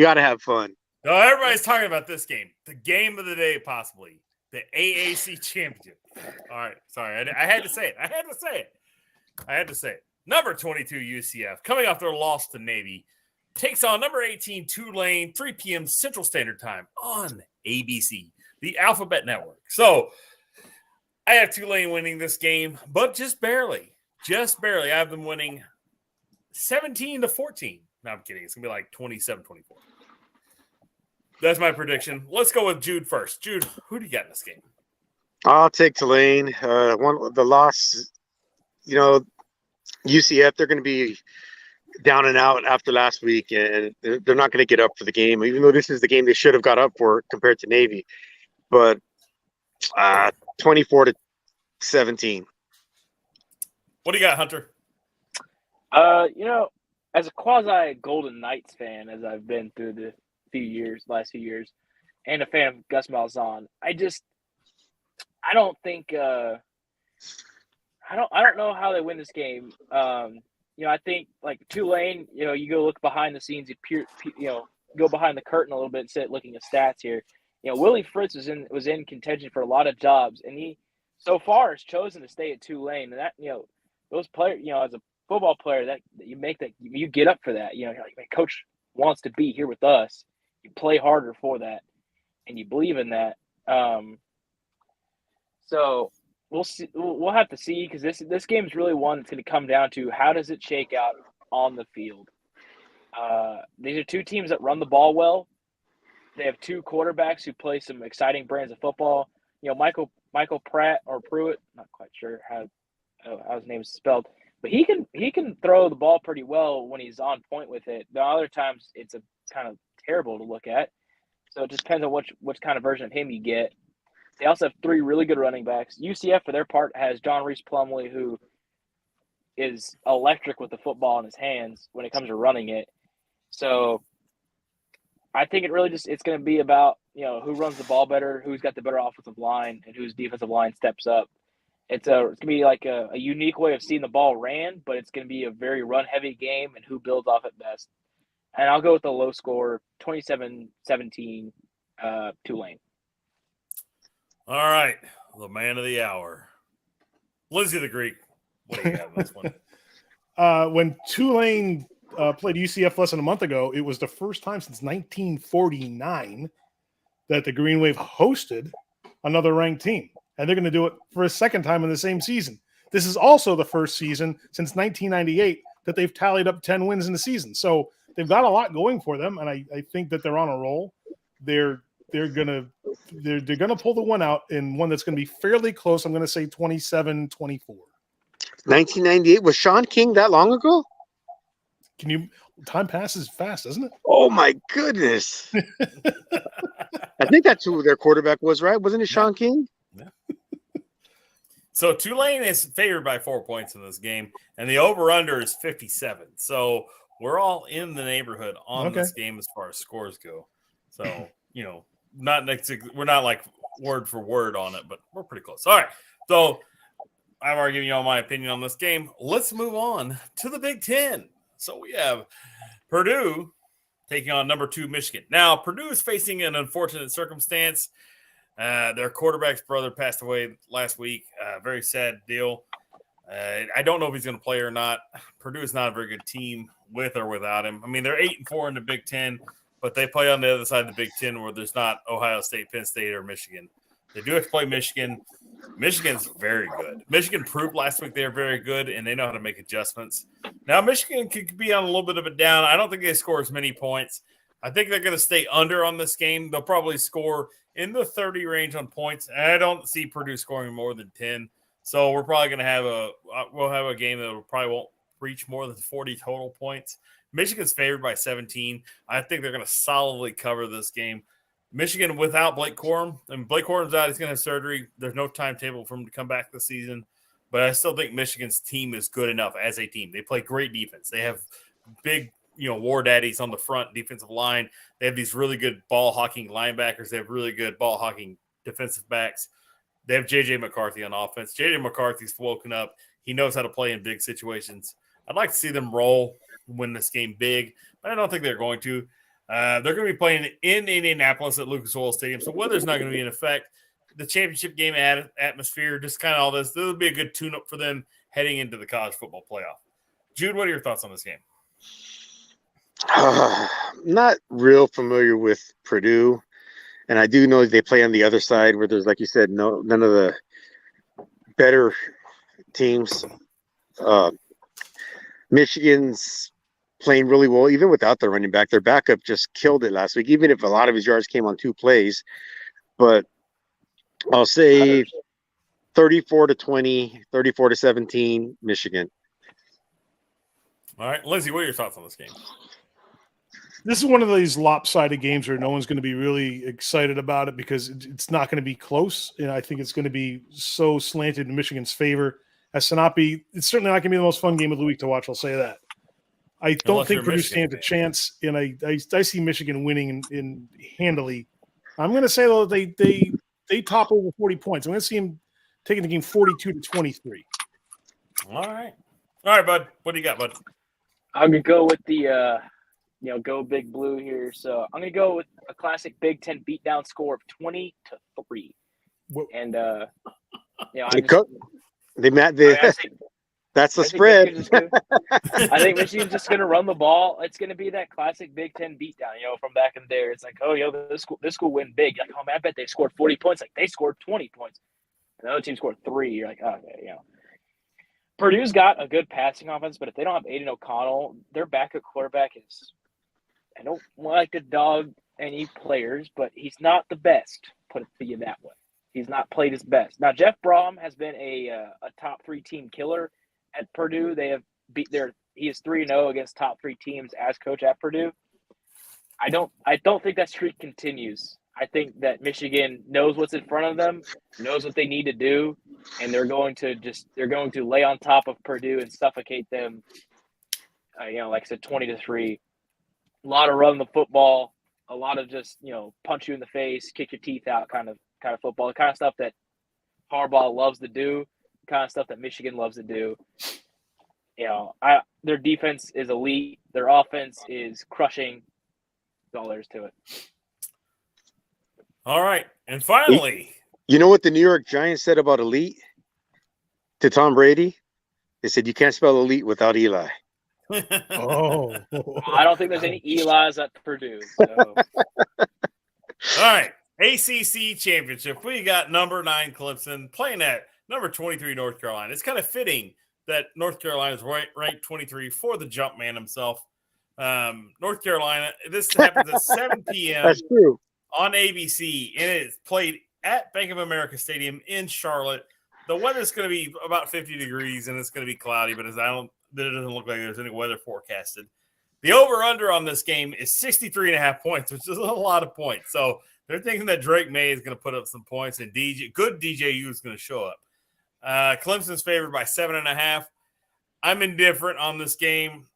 got to have fun. No, everybody's talking about this game. The game of the day, possibly. The AAC championship. All right. Sorry. I had to say it. I had to say it. Number 22 UCF, coming off their loss to Navy, takes on number 18 Tulane, 3 p.m. Central Standard Time on ABC, the Alphabet Network. So I have Tulane winning this game, but just barely. Just barely. I have them winning 17-14. No, I'm kidding. It's going to be like 27-24. That's my prediction. Let's go with Jude first. Jude, who do you got in this game? I'll take Tulane. The loss, UCF, they're going to be down and out after last week, and they're not going to get up for the game, even though this is the game they should have got up for compared to Navy. But 24-17. What do you got, Hunter? As a quasi Golden Knights fan, as I've been through the last few years, and a fan of Gus Malzahn, I don't think I don't know how they win this game. I think like Tulane, you go look behind the scenes, go behind the curtain a little bit and looking at stats here. Willie Fritz was in contention for a lot of jobs, and he so far has chosen to stay at Tulane. And that those players, as a football player, that you make that you get up for that. You're like, man, coach wants to be here with us. You play harder for that, and you believe in that. So we'll see. We'll have to see, because this game is really one that's going to come down to how does it shake out on the field. These are two teams that run the ball well. They have two quarterbacks who play some exciting brands of football. Michael Pratt or Pruitt, not quite sure how his name is spelled, but he can throw the ball pretty well when he's on point with it. The other times it's a kind of terrible to look at. So it just depends on which kind of version of him you get. They also have 3 really good running backs. UCF, for their part, has John Reese Plumlee, who is electric with the football in his hands when it comes to running it. So I think it's going to be about, who runs the ball better, who's got the better offensive line, and whose defensive line steps up. It's going to be like a unique way of seeing the ball ran, but it's going to be a very run-heavy game and who builds off it best. And I'll go with the low score, 27-17, Tulane. All right, the man of the hour, Lindsay the Greek. What do you have in this one? When Tulane played UCF less than a month ago, it was the first time since 1949 that the Green Wave hosted another ranked team, and they're going to do it for a second time in the same season. This is also the first season since 1998 that they've tallied up 10 wins in the season. So they've got a lot going for them, and I think that they're on a roll. They're gonna pull the one out in one that's going to be fairly close. I'm going to say 27-24. 1998 was Sean King that long ago? Time passes fast, doesn't it? Oh my goodness! I think that's who their quarterback was, right? Wasn't it Sean King? Yeah. So Tulane is favored by 4 points in this game, and the over/under is 57. So we're all in the neighborhood on this game as far as scores go. So we're not like word for word on it, but we're pretty close. All right. So I've already given you all my opinion on this game. Let's move on to the Big Ten. So we have Purdue taking on number 2 Michigan. Now, Purdue is facing an unfortunate circumstance. Their quarterback's brother passed away last week. Very sad deal. I don't know if he's going to play or not. Purdue is not a very good team with or without him. I mean, they're 8-4 in the Big Ten, but they play on the other side of the Big Ten where there's not Ohio State, Penn State, or Michigan. They do have to play Michigan. Michigan's very good. Michigan proved last week they're very good, and they know how to make adjustments. Now, Michigan could be on a little bit of a down. I don't think they score as many points. I think they're going to stay under on this game. They'll probably score in the 30 range on points. And I don't see Purdue scoring more than 10. So we're probably going to have a game that probably won't reach more than 40 total points. Michigan's favored by 17. I think they're going to solidly cover this game. Michigan without Blake Corum. And Blake Corum's out. He's going to have surgery. There's no timetable for him to come back this season. But I still think Michigan's team is good enough as a team. They play great defense. They have big, war daddies on the front defensive line. They have these really good ball hawking linebackers. They have really good ball hawking defensive backs. They have J.J. McCarthy on offense. J.J. McCarthy's woken up. He knows how to play in big situations. I'd like to see them win this game big, but I don't think they're going to. They're going to be playing in Indianapolis at Lucas Oil Stadium, so weather's not going to be in effect. The championship game atmosphere, just kind of all this. This will be a good tune-up for them heading into the college football playoff. Jude, what are your thoughts on this game? Not real familiar with Purdue, and I do know they play on the other side where there's, like you said, none of the better teams. Michigan's playing really well, even without their running back. Their backup just killed it last week, even if a lot of his yards came on 2 plays. But I'll say 34-20, 34-17, Michigan. All right, Lindsay, what are your thoughts on this game? This is one of these lopsided games where no one's going to be really excited about it because it's not going to be close. And I think it's going to be so slanted in Michigan's favor as to not be – it's certainly not going to be the most fun game of the week to watch, I'll say that. I don't think Purdue stands a chance, and I see Michigan winning in handily. I'm going to say, though, they top over 40 points. I'm going to see them taking the game 42-23. All right, bud. What do you got, bud? I'm going to go with the go Big Blue here. So I'm going to go with a classic Big Ten beatdown score of 20-3. And that's the spread. I think Michigan's just going to run the ball. It's going to be that classic Big Ten beatdown, from back in there. It's like, this school win big. Like, oh man, I bet they scored 40 points. Like, they scored 20 points. And the other team scored 3. You're like, oh, okay, Purdue's got a good passing offense, but if they don't have Aiden O'Connell, their backup quarterback is – I don't like to dog any players, but he's not the best, put it to you that way. He's not played his best. Now, Jeff Brom has been a top 3 team killer at Purdue. They have he is 3-0 against top 3 teams as coach at Purdue. I don't think that streak continues. I think that Michigan knows what's in front of them, knows what they need to do, and they're going to lay on top of Purdue and suffocate them. Like I said, 20-3. A lot of run the football, a lot of just punch you in the face, kick your teeth out kind of football, the kind of stuff that Harbaugh loves to do, the kind of stuff that Michigan loves to do. Their defense is elite, their offense is crushing. That's all there is to it. All right, and finally, you know what the New York Giants said about elite to Tom Brady? They said you can't spell elite without Eli. Oh, I don't think there's any Eli's at Purdue. So. All right, ACC championship. We got number 9 Clemson playing at number 23 North Carolina. It's kind of fitting that North Carolina is ranked 23 for the jump man himself. North Carolina. This happens at 7 p.m. That's true. On ABC, and it's played at Bank of America Stadium in Charlotte. The weather's going to be about 50 degrees, and it's going to be cloudy, but it doesn't look like there's any weather forecasted. The over-under on this game is 63.5 points, which is a lot of points. So they're thinking that Drake May is going to put up some points, and good DJU is going to show up. Clemson's favored by 7.5. I'm indifferent on this game.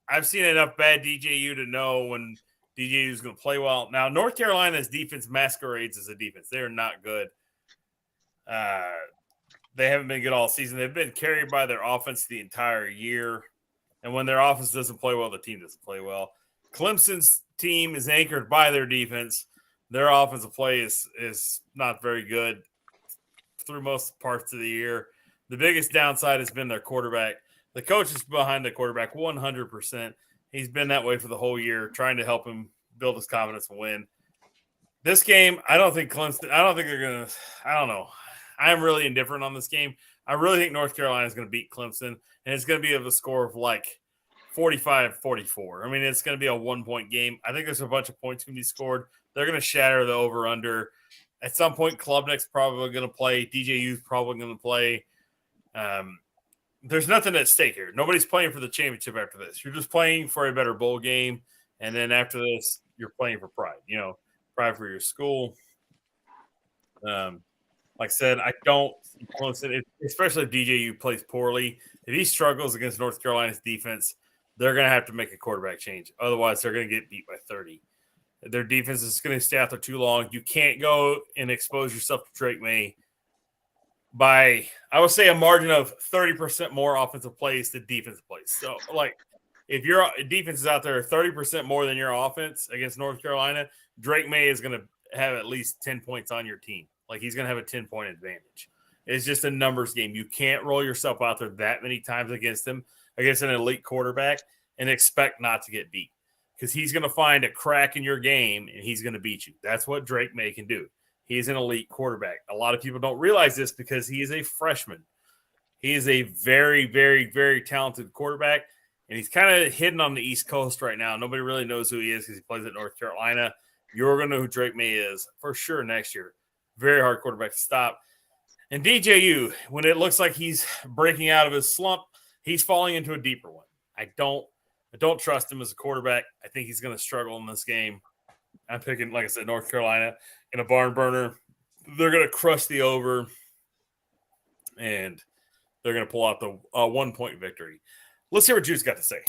I've seen enough bad DJU to know when DJU is going to play well. Now, North Carolina's defense masquerades as a defense. They're not good. They haven't been good all season. They've been carried by their offense the entire year. And when their offense doesn't play well, the team doesn't play well. Clemson's team is anchored by their defense. Their offensive play is not very good through most parts of the year. The biggest downside has been their quarterback. The coach is behind the quarterback 100%. He's been that way for the whole year, trying to help him build his confidence and win. This game, I don't think they're going to – I don't know. I am really indifferent on this game. I really think North Carolina is going to beat Clemson, and it's going to be of a score of like 45-44. I mean, it's going to be a 1-point game. I think there's a bunch of points going to be scored. They're going to shatter the over-under. At some point, Klubnik's probably going to play. DJU's probably going to play. there's nothing at stake here. Nobody's playing for the championship after this. You're just playing for a better bowl game, and then after this, you're playing for pride. Pride for your school. Like I said, I don't see Clemson, especially if DJU plays poorly. If he struggles against North Carolina's defense, they're going to have to make a quarterback change. Otherwise, they're going to get beat by 30. Their defense is going to stay out there too long. You can't go and expose yourself to Drake May by, I would say, a margin of 30% more offensive plays to defensive plays. So, if your defense is out there 30% more than your offense against North Carolina, Drake May is going to have at least 10 points on your team. He's going to have a 10-point advantage. It's just a numbers game. You can't roll yourself out there that many times against him, against an elite quarterback, and expect not to get beat. Because he's going to find a crack in your game, and he's going to beat you. That's what Drake May can do. He is an elite quarterback. A lot of people don't realize this because he is a freshman. He is a very, very, very talented quarterback, and he's kind of hidden on the East Coast right now. Nobody really knows who he is because he plays at North Carolina. You're going to know who Drake May is for sure next year. Very hard quarterback to stop. And DJU, when it looks like he's breaking out of his slump, he's falling into a deeper one. I don't trust him as a quarterback. I think he's going to struggle in this game. I'm picking, like I said, North Carolina in a barn burner. They're going to crush the over, and they're going to pull out the 1-point victory. Let's hear what Juice got to say.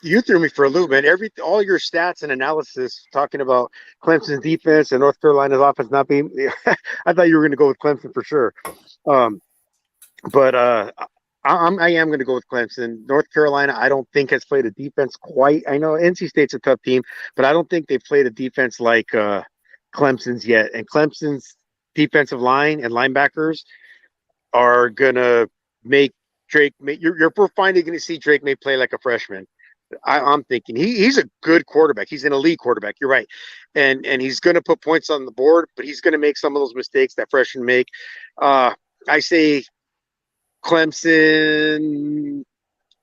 You threw me for a loop, man. All your stats and analysis talking about Clemson's defense and North Carolina's offense not being. I thought you were going to go with Clemson for sure, but I am going to go with Clemson. North Carolina, I don't think has played a defense quite. I know NC State's a tough team, but I don't think they've played a defense like Clemson's yet. And Clemson's defensive line and linebackers are going to make Drake May. You're finally going to see Drake May play like a freshman. I'm thinking he's a good quarterback. He's an elite quarterback. You're right, and he's going to put points on the board, but he's going to make some of those mistakes that freshmen make. I say Clemson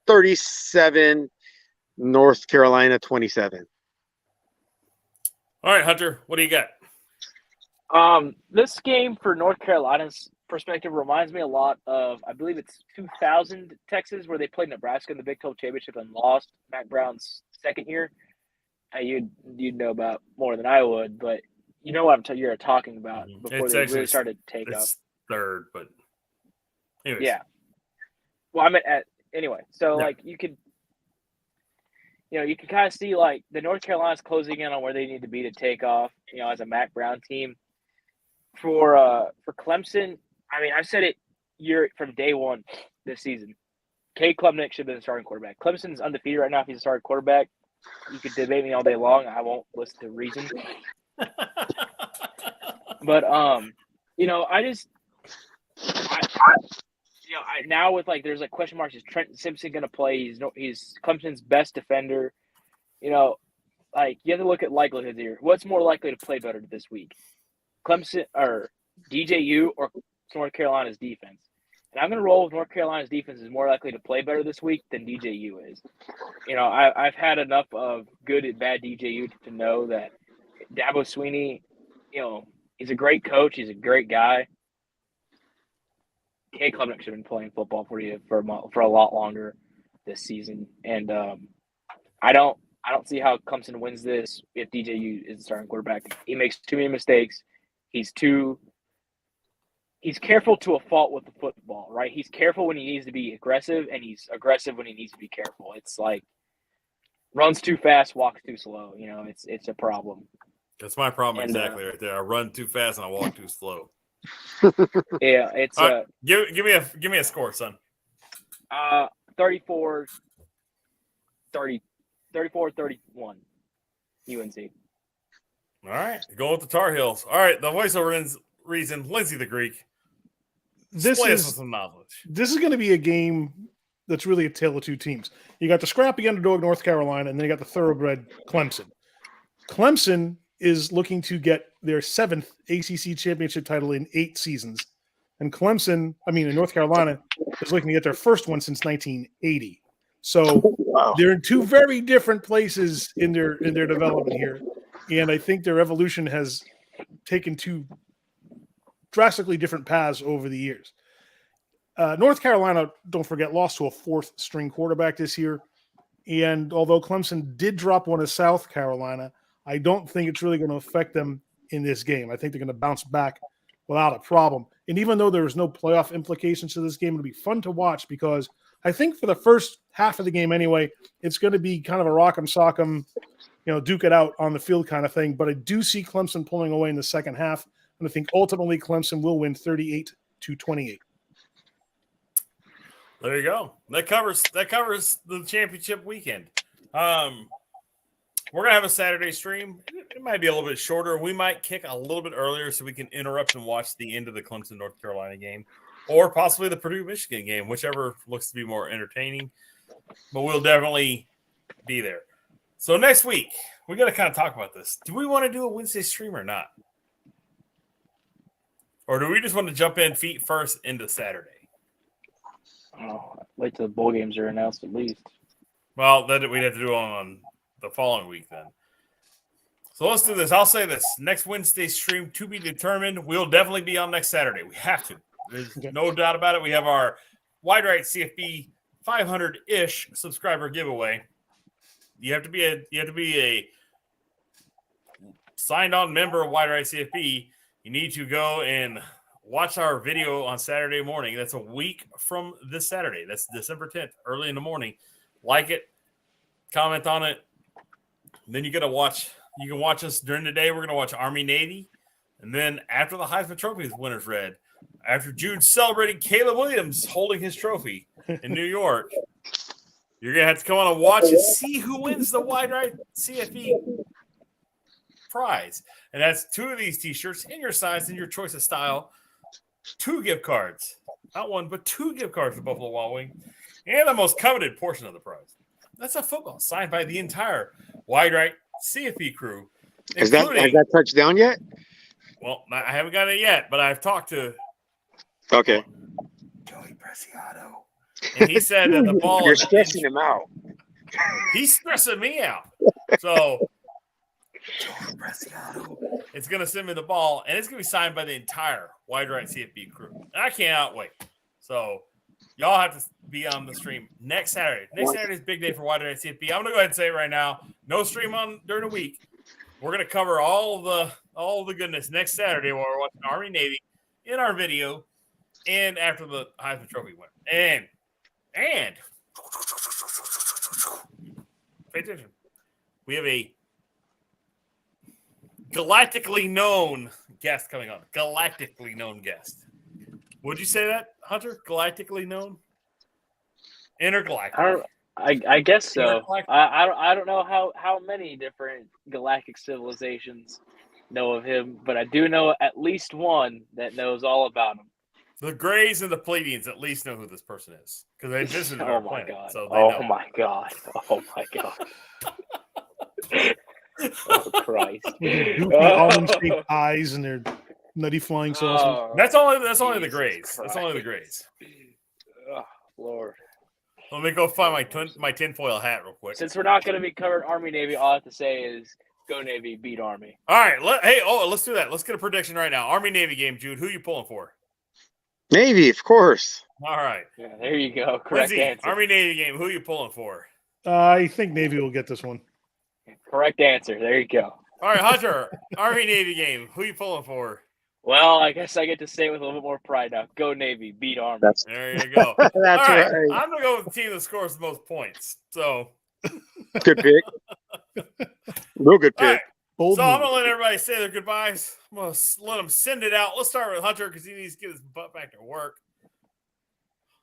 37, North Carolina 27. All right, Hunter, what do you got? This game for North Carolina's perspective reminds me a lot of, I believe it's 2000 Texas, where they played Nebraska in the Big 12 championship and lost Mac Brown's second year. You'd know about more than I would, but you know what you're talking about before It's they actually really started to take up. Third, but anyways. Yeah. Well, I meant anyway. So Yeah. you could kind of see the North Carolina's closing in on where they need to be to take off. As a Mac Brown team. For Clemson, I mean, I've said it from day one this season. Cade Klubnik should have been the starting quarterback. Clemson's undefeated right now if he's a starting quarterback. You could debate me all day long. I won't listen to reason. But now with there's question marks. Is Trent Simpson going to play? He's Clemson's best defender. You have to look at likelihoods here. What's more likely to play better this week? Clemson or DJU or North Carolina's defense? And I'm going to roll with North Carolina's defense is more likely to play better this week than DJU is. I've had enough of good and bad DJU to know that Dabo Swinney, he's a great coach. He's a great guy. Cade Klubnik should have been playing football for you for a lot longer this season. And I don't see how Clemson wins this if DJU is the starting quarterback. He makes too many mistakes. He's careful to a fault with the football, right? He's careful when he needs to be aggressive, and he's aggressive when he needs to be careful. It's runs too fast, walks too slow. It's a problem. That's my problem exactly right there. I run too fast and I walk too slow. Yeah, it's right, give me a score, son. 34-31 UNC. All right, go with the Tar Heels. All right, the voiceover reason, Lindsay the Greek. This Display us is with some knowledge. This is going to be a game that's really a tale of two teams. You got the scrappy underdog North Carolina, and then you got the thoroughbred Clemson. Clemson is looking to get their 7th ACC championship title in 8 seasons. And North Carolina is looking to get their first one since 1980. So they're in two very different places in their development here. And I think their evolution has taken two drastically different paths over the years. North Carolina, don't forget, lost to a fourth-string quarterback this year. And although Clemson did drop one of South Carolina, I don't think it's really going to affect them in this game. I think they're going to bounce back without a problem. And even though there is no playoff implications to this game, it'll be fun to watch because I think for the first half of the game anyway, it's going to be kind of a rock'em sock'em, duke it out on the field kind of thing. But I do see Clemson pulling away in the second half, and I think ultimately Clemson will win 38-28. There you go. That covers the championship weekend. We're gonna have a Saturday stream. It might be a little bit shorter. We might kick a little bit earlier so we can interrupt and watch the end of the Clemson North Carolina game, or possibly the Purdue Michigan game, whichever looks to be more entertaining. But we'll definitely be there. So next week we got to kind of talk about this. Do we want to do a Wednesday stream or not, or do we just want to jump in feet first into Saturday? Oh, wait till the bowl games are announced at least. Well, then we'd have to do it on the following week then. So let's do this. I'll say this. Next Wednesday stream to be determined. We'll definitely be on next Saturday. We have to. There's no doubt about it. We have our Wide Right CFB 500-ish subscriber giveaway. You have to be a signed on member of Wide Right CFB. You need to go and watch our video on Saturday morning. That's a week from this Saturday. That's December 10th, early in the morning. Like it, comment on it. Then you got to watch. You can watch us during the day. We're going to watch Army Navy. And then after the Heisman Trophy is winners read, after Jude's celebrating Caleb Williams holding his trophy in New York, you're going to have to come on and watch and see who wins the Wide Right CFB prize. And that's 2 of these T-shirts in your size and your choice of style. 2 gift cards. Not 1, but 2 gift cards for Buffalo Wild Wing. And the most coveted portion of the prize. That's a football signed by the entire Wide Right CFP crew. Has that touched down yet? Well, I haven't got it yet, but I've talked to Joey Preciado. And he said that the ball You're stressing him out. He's stressing me out. So Joey Preciado is going to send me the ball, and it's going to be signed by the entire Wide Right CFB crew. And I cannot wait. So y'all have to be on the stream next Saturday. Next Saturday is big day for Wide Right CFB. I'm going to go ahead and say it right now. No stream on during the week. We're going to cover all the goodness next Saturday while we're watching Army Navy in our video and after the Heisman Trophy winner. And pay attention. We have a galactically known guest coming on. Galactically known guest. Would you say that, Hunter? Galactically known? Intergalactic. I guess so. I don't know how many different galactic civilizations know of him, but I do know at least one that knows all about him. The Greys and the Pleiadians at least know who this person is because they visited our planet. God. So they know. My God. Oh, my God. Oh, Christ. With their goofy almond-shaped eyes and their nutty flying saucers. That's only the Greys. That's only the Greys. Oh, Lord. Let me go find my tinfoil hat real quick. Since we're not going to be covering Army Navy, all I have to say is go Navy, beat Army. All right. Let's do that. Let's get a prediction right now. Army Navy game, Jude. Who are you pulling for? Navy, of course. All right. Yeah, there you go. Correct Lindsay, answer. Army Navy game. Who are you pulling for? I think Navy will get this one. Correct answer. There you go. All right, Hunter. Army Navy game. Who are you pulling for? Well, I guess I get to say it with a little bit more pride now. Go Navy, beat Army. There you go. That's All right. right. I'm gonna go with the team that scores the most points. So Good pick. Real good pick. all right. Bold So I'm move. gonna let everybody say their goodbyes. I'm gonna let them send it out. Let's start with Hunter because he needs to get his butt back to work.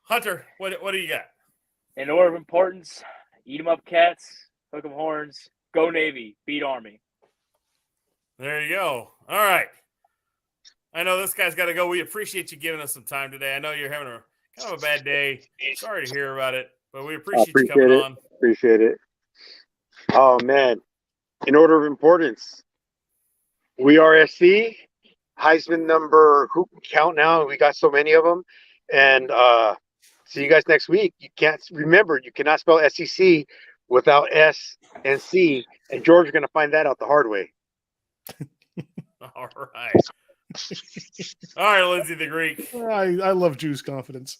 Hunter, what do you got? In order of importance, eat 'em up cats, hook 'em horns, go Navy, beat Army. There you go. All right. I know this guy's got to go. We appreciate you giving us some time today. I know you're having a kind of a bad day. Sorry to hear about it, but we appreciate you coming on. Appreciate it. Oh, man. In order of importance, we are SC, Heisman number, who can count now? We got so many of them. And see you guys next week. You cannot spell SEC without S and C. And George is going to find that out the hard way. All right. All right, Lindsay the Greek. I love Jew's confidence.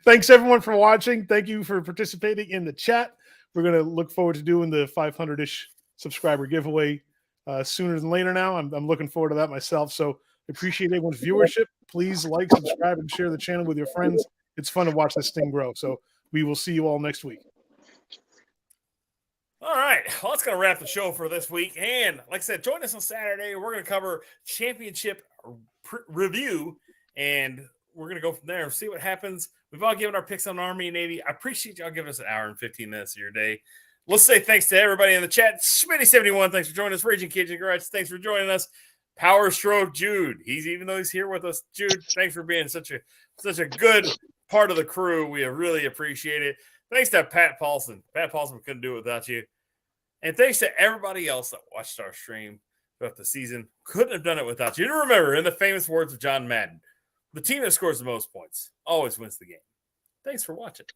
Thanks everyone for watching. Thank you for participating in the chat. We're going to look forward to doing the 500-ish subscriber giveaway sooner than later now. I'm looking forward to that myself. So appreciate everyone's viewership. Please like, subscribe, and share the channel with your friends. It's fun to watch this thing grow. So we will see you all next week. All right, well, that's going to wrap the show for this week. And like I said, join us on Saturday. We're going to cover championship review, and we're going to go from there and see what happens. We've all given our picks on Army and Navy. I appreciate y'all giving us an hour and 15 minutes of your day. Let's say thanks to everybody in the chat. Schmitty71, thanks for joining us. Raging Cajun Garage, thanks for joining us. Power Stroke Jude, even though he's here with us, Jude, thanks for being such a good part of the crew. We really appreciate it. Thanks to Pat Paulson. Pat Paulson, we couldn't do it without you. And thanks to everybody else that watched our stream throughout the season. Couldn't have done it without you. And remember, in the famous words of John Madden, the team that scores the most points always wins the game. Thanks for watching.